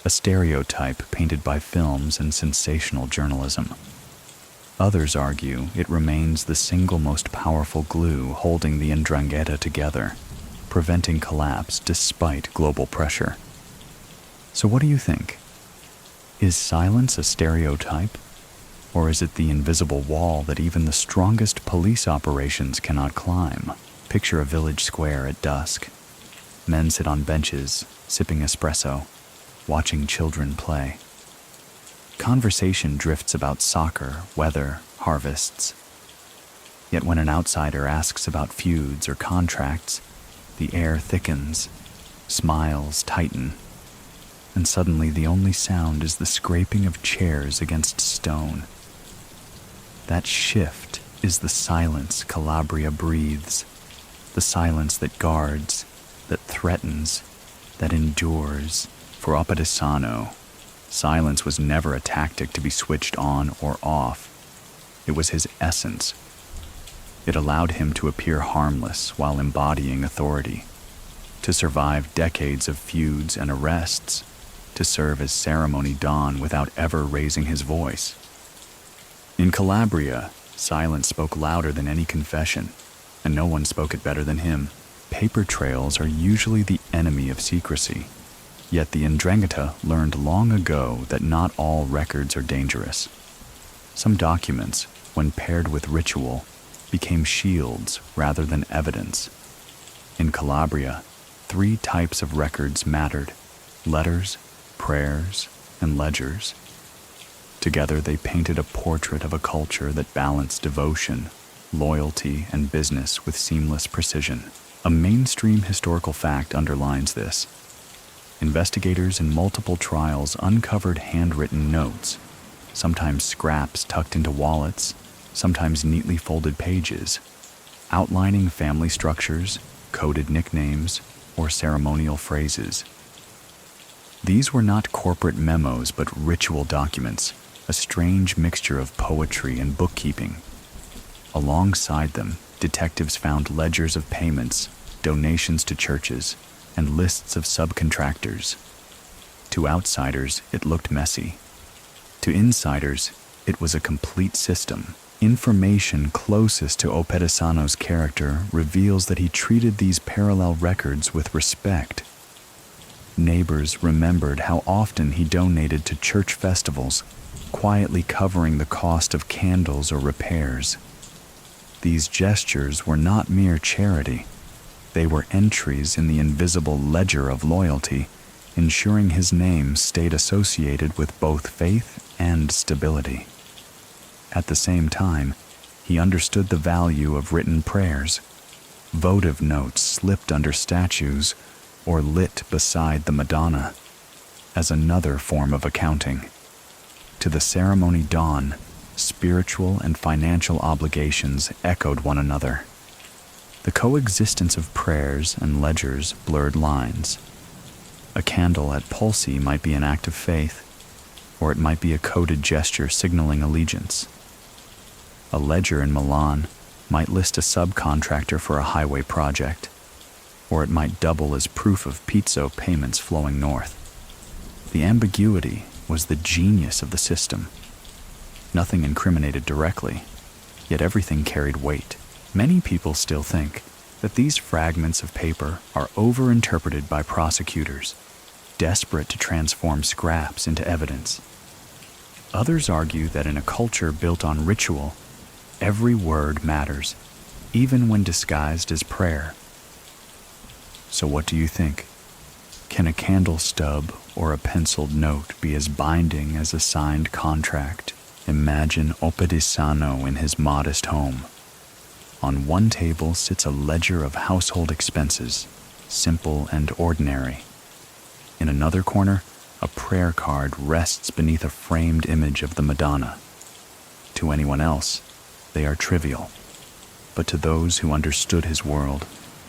a stereotype painted by films and sensational journalism. Others argue it remains the single most powerful glue holding the Ndrangheta together, preventing collapse despite global pressure. So what do you think? Is silence a stereotype? Or is it the invisible wall that even the strongest police operations cannot climb? Picture a village square at dusk. Men sit on benches, sipping espresso, watching children play. Conversation drifts about soccer, weather, harvests. Yet when an outsider asks about feuds or contracts, the air thickens, smiles tighten, and suddenly the only sound is the scraping of chairs against stone. That shift is the silence Calabria breathes, the silence that guards, that threatens, that endures. For Oppedisano, silence was never a tactic to be switched on or off. It was his essence. It allowed him to appear harmless while embodying authority, to survive decades of feuds and arrests, to serve as ceremony don without ever raising his voice. In Calabria, silence spoke louder than any confession, and no one spoke it better than him. Paper trails are usually the enemy of secrecy, yet the Ndrangheta learned long ago that not all records are dangerous. Some documents, when paired with ritual, became shields rather than evidence. In Calabria, 3 types of records mattered: letters, prayers, and ledgers. Together they painted a portrait of a culture that balanced devotion, loyalty, and business with seamless precision. A mainstream historical fact underlines this. Investigators in multiple trials uncovered handwritten notes, sometimes scraps tucked into wallets, sometimes neatly folded pages, outlining family structures, coded nicknames, or ceremonial phrases. These were not corporate memos but ritual documents, a strange mixture of poetry and bookkeeping. Alongside them, detectives found ledgers of payments, donations to churches, and lists of subcontractors. To outsiders, it looked messy. To insiders, it was a complete system. Information closest to Oppedisano's character reveals that he treated these parallel records with respect. Neighbors remembered how often he donated to church festivals, quietly covering the cost of candles or repairs. These gestures were not mere charity. They were entries in the invisible ledger of loyalty, ensuring his name stayed associated with both faith and stability. At the same time, he understood the value of written prayers. Votive notes slipped under statues or lit beside the Madonna, as another form of accounting. To the ceremony dawn, spiritual and financial obligations echoed one another. The coexistence of prayers and ledgers blurred lines. A candle at Pulsi might be an act of faith, or it might be a coded gesture signaling allegiance. A ledger in Milan might list a subcontractor for a highway project, or it might double as proof of pizzo payments flowing north. The ambiguity was the genius of the system. Nothing incriminated directly, yet everything carried weight. Many people still think that these fragments of paper are overinterpreted by prosecutors, desperate to transform scraps into evidence. Others argue that in a culture built on ritual, every word matters, even when disguised as prayer. So what do you think? Can a candle stub or a penciled note be as binding as a signed contract? Imagine Oppedisano in his modest home. On one table sits a ledger of household expenses, simple and ordinary. In another corner, a prayer card rests beneath a framed image of the Madonna. To anyone else, they are trivial. But to those who understood his world,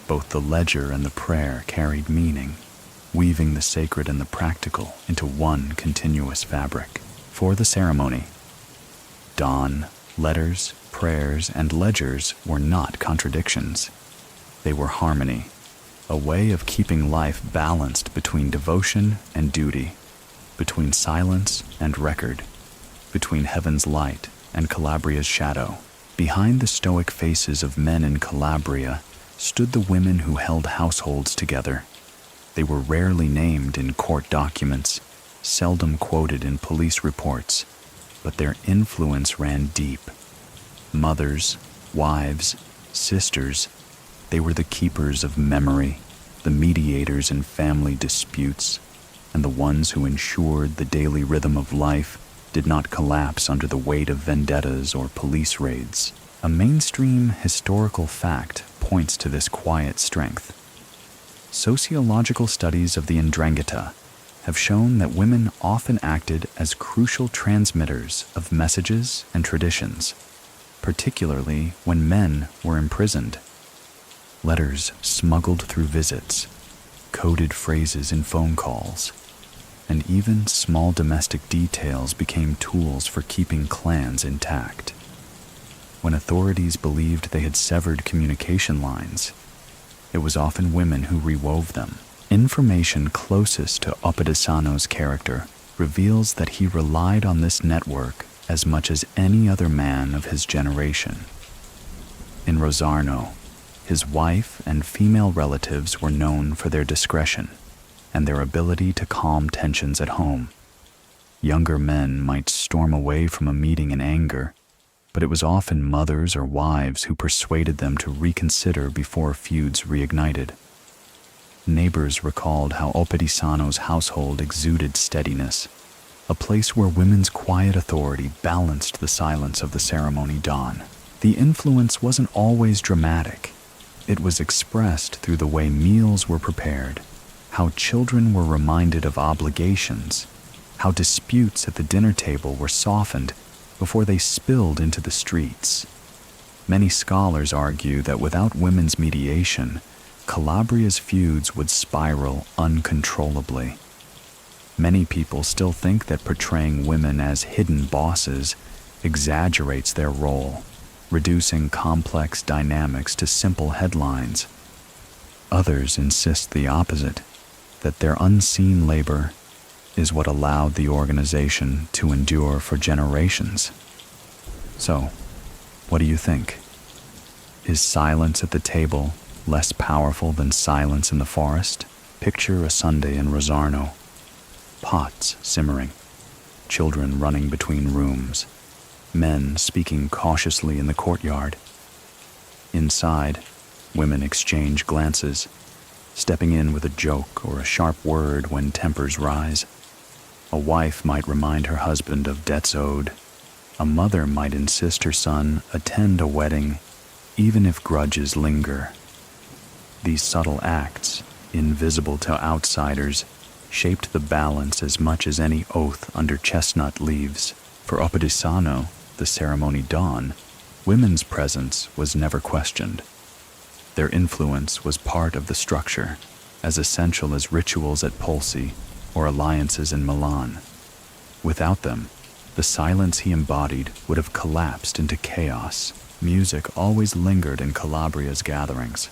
both the ledger and the prayer carried meaning, weaving the sacred and the practical into one continuous fabric. For the ceremony, dawn, letters, prayers, and ledgers were not contradictions. They were harmony, a way of keeping life balanced between devotion and duty, between silence and record, between heaven's light and Calabria's shadow. Behind the stoic faces of men in Calabria stood the women who held households together. They were rarely named in court documents, seldom quoted in police reports, but their influence ran deep. Mothers, wives, sisters, they were the keepers of memory, the mediators in family disputes, and the ones who ensured the daily rhythm of life did not collapse under the weight of vendettas or police raids. A mainstream historical fact points to this quiet strength. Sociological studies of the Ndrangheta have shown that women often acted as crucial transmitters of messages and traditions, particularly when men were imprisoned. Letters smuggled through visits, coded phrases in phone calls, and even small domestic details became tools for keeping clans intact. When authorities believed they had severed communication lines, it was often women who rewove them. Information closest to Oppedisano's character reveals that he relied on this network as much as any other man of his generation. In Rosarno, His wife and female relatives were known for their discretion and their ability to calm tensions at home. Younger men might storm away from a meeting in anger, but it was often mothers or wives who persuaded them to reconsider before feuds reignited. Neighbors recalled how Oppedisano's household exuded steadiness, a place where women's quiet authority balanced the silence of the ceremony dawn. The influence wasn't always dramatic. It was expressed through the way meals were prepared, how children were reminded of obligations, how disputes at the dinner table were softened before they spilled into the streets. Many scholars argue that without women's mediation, Calabria's feuds would spiral uncontrollably. Many people still think that portraying women as hidden bosses exaggerates their role, reducing complex dynamics to simple headlines. Others insist the opposite, that their unseen labor is what allowed the organization to endure for generations. So, what do you think? Is silence at the table less powerful than silence in the forest? Picture a Sunday in Rosarno. Pots simmering, children running between rooms, men speaking cautiously in the courtyard. Inside, women exchange glances, stepping in with a joke or a sharp word when tempers rise. A wife might remind her husband of debts owed. A mother might insist her son attend a wedding, even if grudges linger. These subtle acts, invisible to outsiders, shaped the balance as much as any oath under chestnut leaves. For Oppedisano, the ceremony dawn, women's presence was never questioned. Their influence was part of the structure, as essential as rituals at Polsi or alliances in Milan. Without them, the silence he embodied would have collapsed into chaos. Music always lingered in Calabria's gatherings.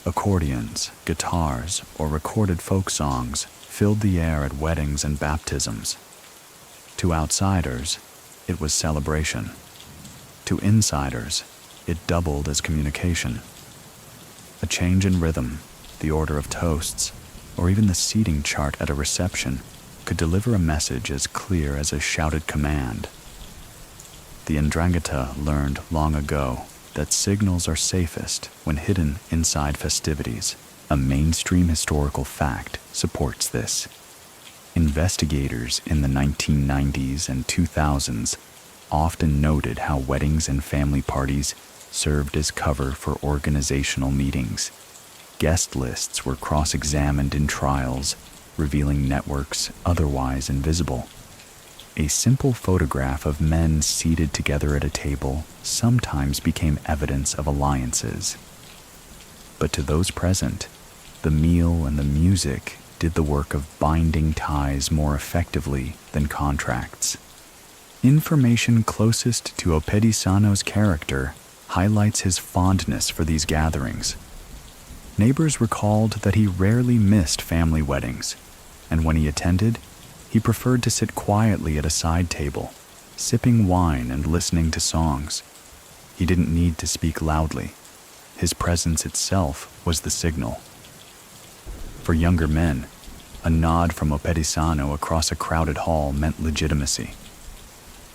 Accordions, guitars, or recorded folk songs filled the air at weddings and baptisms. To outsiders, it was celebration. To insiders, it doubled as communication. A change in rhythm, the order of toasts, or even the seating chart at a reception could deliver a message as clear as a shouted command. The Ndrangheta learned long ago that signals are safest when hidden inside festivities. A mainstream historical fact supports this. Investigators in the 1990s and 2000s often noted how weddings and family parties served as cover for organizational meetings. Guest lists were cross-examined in trials, revealing networks otherwise invisible. A simple photograph of men seated together at a table sometimes became evidence of alliances. But to those present, the meal and the music did the work of binding ties more effectively than contracts. Information closest to Oppedisano's character highlights his fondness for these gatherings. Neighbors recalled that he rarely missed family weddings, and when he attended, he preferred to sit quietly at a side table, sipping wine and listening to songs. He didn't need to speak loudly. His presence itself was the signal. For younger men, a nod from Oppedisano across a crowded hall meant legitimacy.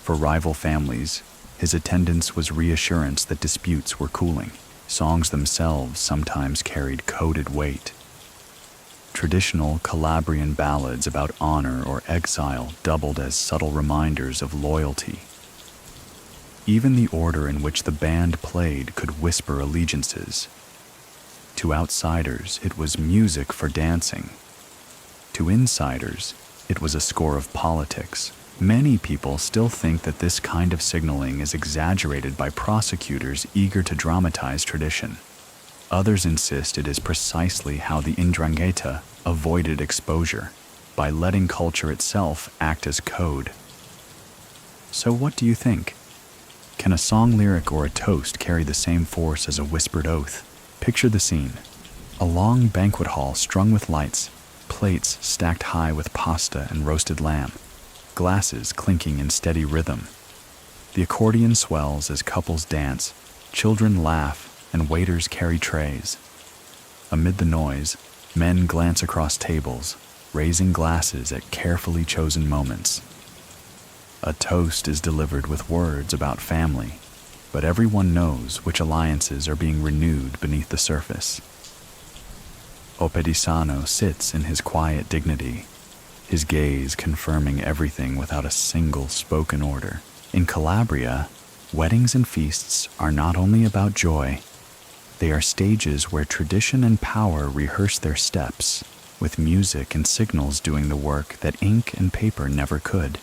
For rival families, his attendance was reassurance that disputes were cooling. Songs themselves sometimes carried coded weight. Traditional Calabrian ballads about honor or exile doubled as subtle reminders of loyalty. Even the order in which the band played could whisper allegiances. To outsiders, it was music for dancing. To insiders, it was a score of politics. Many people still think that this kind of signaling is exaggerated by prosecutors eager to dramatize tradition. Others insist it is precisely how the Ndrangheta avoided exposure, by letting culture itself act as code. So what do you think? Can a song lyric or a toast carry the same force as a whispered oath? Picture the scene. A long banquet hall strung with lights, plates stacked high with pasta and roasted lamb, glasses clinking in steady rhythm. The accordion swells as couples dance, children laugh, and waiters carry trays. Amid the noise, men glance across tables, raising glasses at carefully chosen moments. A toast is delivered with words about family, but everyone knows which alliances are being renewed beneath the surface. Oppedisano sits in his quiet dignity, his gaze confirming everything without a single spoken order. In Calabria, weddings and feasts are not only about joy, they are stages where tradition and power rehearse their steps, with music and signals doing the work that ink and paper never could.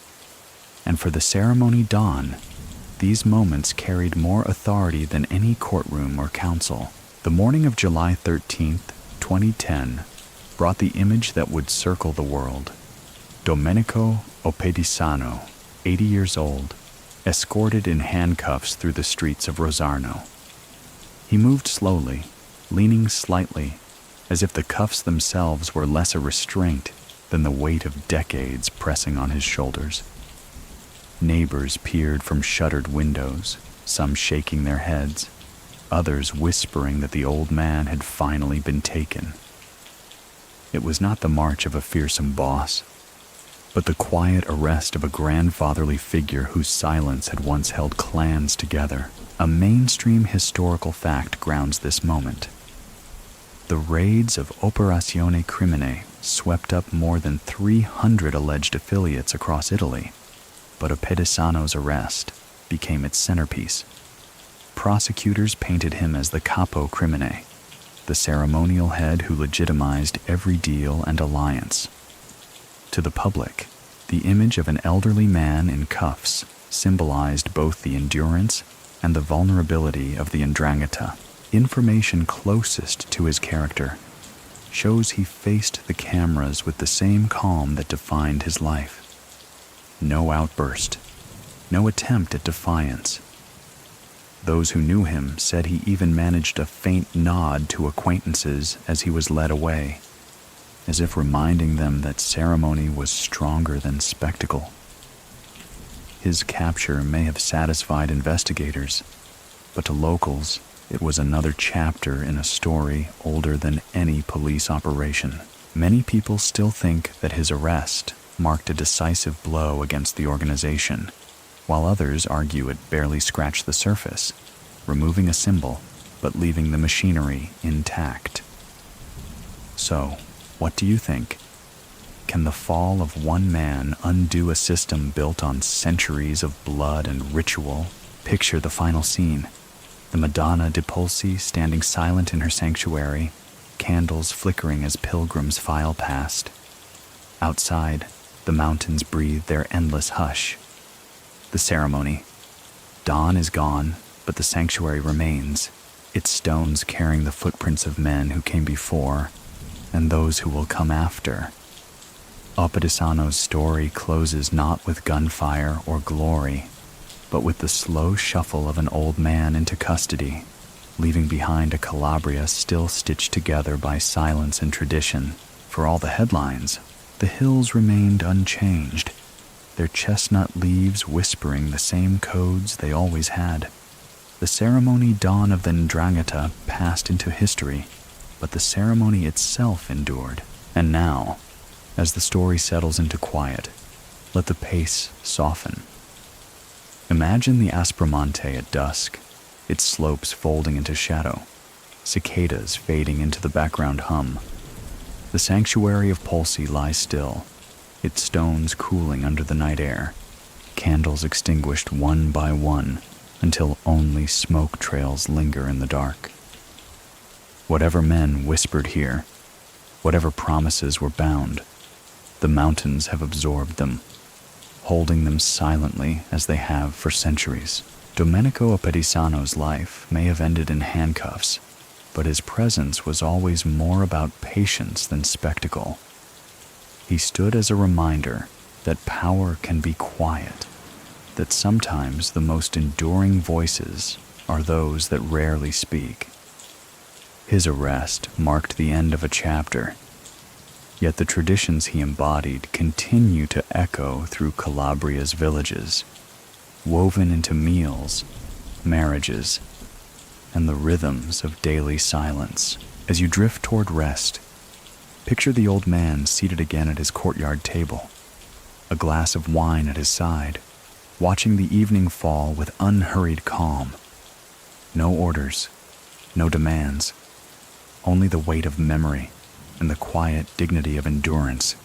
And for the ceremony Don, these moments carried more authority than any courtroom or council. The morning of July 13th, 2010, brought the image that would circle the world. Domenico Oppedisano, 80 years old, escorted in handcuffs through the streets of Rosarno. He moved slowly, leaning slightly, as if the cuffs themselves were less a restraint than the weight of decades pressing on his shoulders. Neighbors peered from shuttered windows, some shaking their heads, others whispering that the old man had finally been taken. It was not the march of a fearsome boss, but the quiet arrest of a grandfatherly figure whose silence had once held clans together. A mainstream historical fact grounds this moment. The raids of Operazione Crimine swept up more than 300 alleged affiliates across Italy, but Oppedisano's arrest became its centerpiece. Prosecutors painted him as the capo crimine, the ceremonial head who legitimized every deal and alliance. To the public, the image of an elderly man in cuffs symbolized both the endurance and the vulnerability of the Ndrangheta. Information closest to his character shows he faced the cameras with the same calm that defined his life. No outburst, no attempt at defiance. Those who knew him said he even managed a faint nod to acquaintances as he was led away, as if reminding them that ceremony was stronger than spectacle. His capture may have satisfied investigators, but to locals, it was another chapter in a story older than any police operation. Many people still think that his arrest marked a decisive blow against the organization, while others argue it barely scratched the surface, removing a symbol but leaving the machinery intact. So, what do you think? Can the fall of one man undo a system built on centuries of blood and ritual? Picture the final scene. The Madonna di Polsi standing silent in her sanctuary, candles flickering as pilgrims file past. Outside, the mountains breathe their endless hush. The ceremony. Dawn is gone, but the sanctuary remains, its stones carrying the footprints of men who came before and those who will come after. Oppedisano's story closes not with gunfire or glory, but with the slow shuffle of an old man into custody, leaving behind a Calabria still stitched together by silence and tradition. For all the headlines, the hills remained unchanged, their chestnut leaves whispering the same codes they always had. The ceremony dawn of the Ndrangheta passed into history, but the ceremony itself endured. And now, as the story settles into quiet, let the pace soften. Imagine the Aspromonte at dusk, its slopes folding into shadow, cicadas fading into the background hum. The sanctuary of Polsi lies still, its stones cooling under the night air, candles extinguished one by one until only smoke trails linger in the dark. Whatever men whispered here, whatever promises were bound, the mountains have absorbed them, holding them silently as they have for centuries. Domenico Oppedisano's life may have ended in handcuffs, but his presence was always more about patience than spectacle. He stood as a reminder that power can be quiet, that sometimes the most enduring voices are those that rarely speak. His arrest marked the end of a chapter, yet the traditions he embodied continue to echo through Calabria's villages, woven into meals, marriages, and the rhythms of daily silence. As you drift toward rest, picture the old man seated again at his courtyard table, a glass of wine at his side, watching the evening fall with unhurried calm. No orders, no demands, only the weight of memory and the quiet dignity of endurance.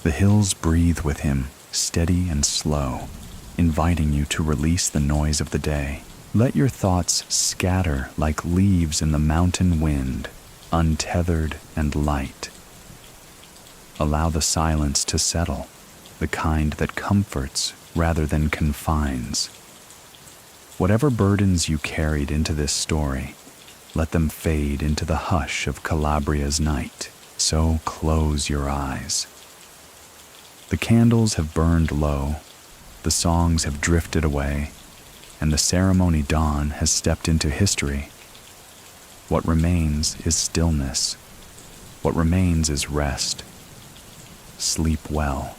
The hills breathe with him, steady and slow, inviting you to release the noise of the day. Let your thoughts scatter like leaves in the mountain wind, untethered and light. Allow the silence to settle, the kind that comforts rather than confines. Whatever burdens you carried into this story, let them fade into the hush of Calabria's night. So close your eyes. The candles have burned low, the songs have drifted away, and the ceremony dawn has stepped into history. What remains is stillness. What remains is rest. Sleep well.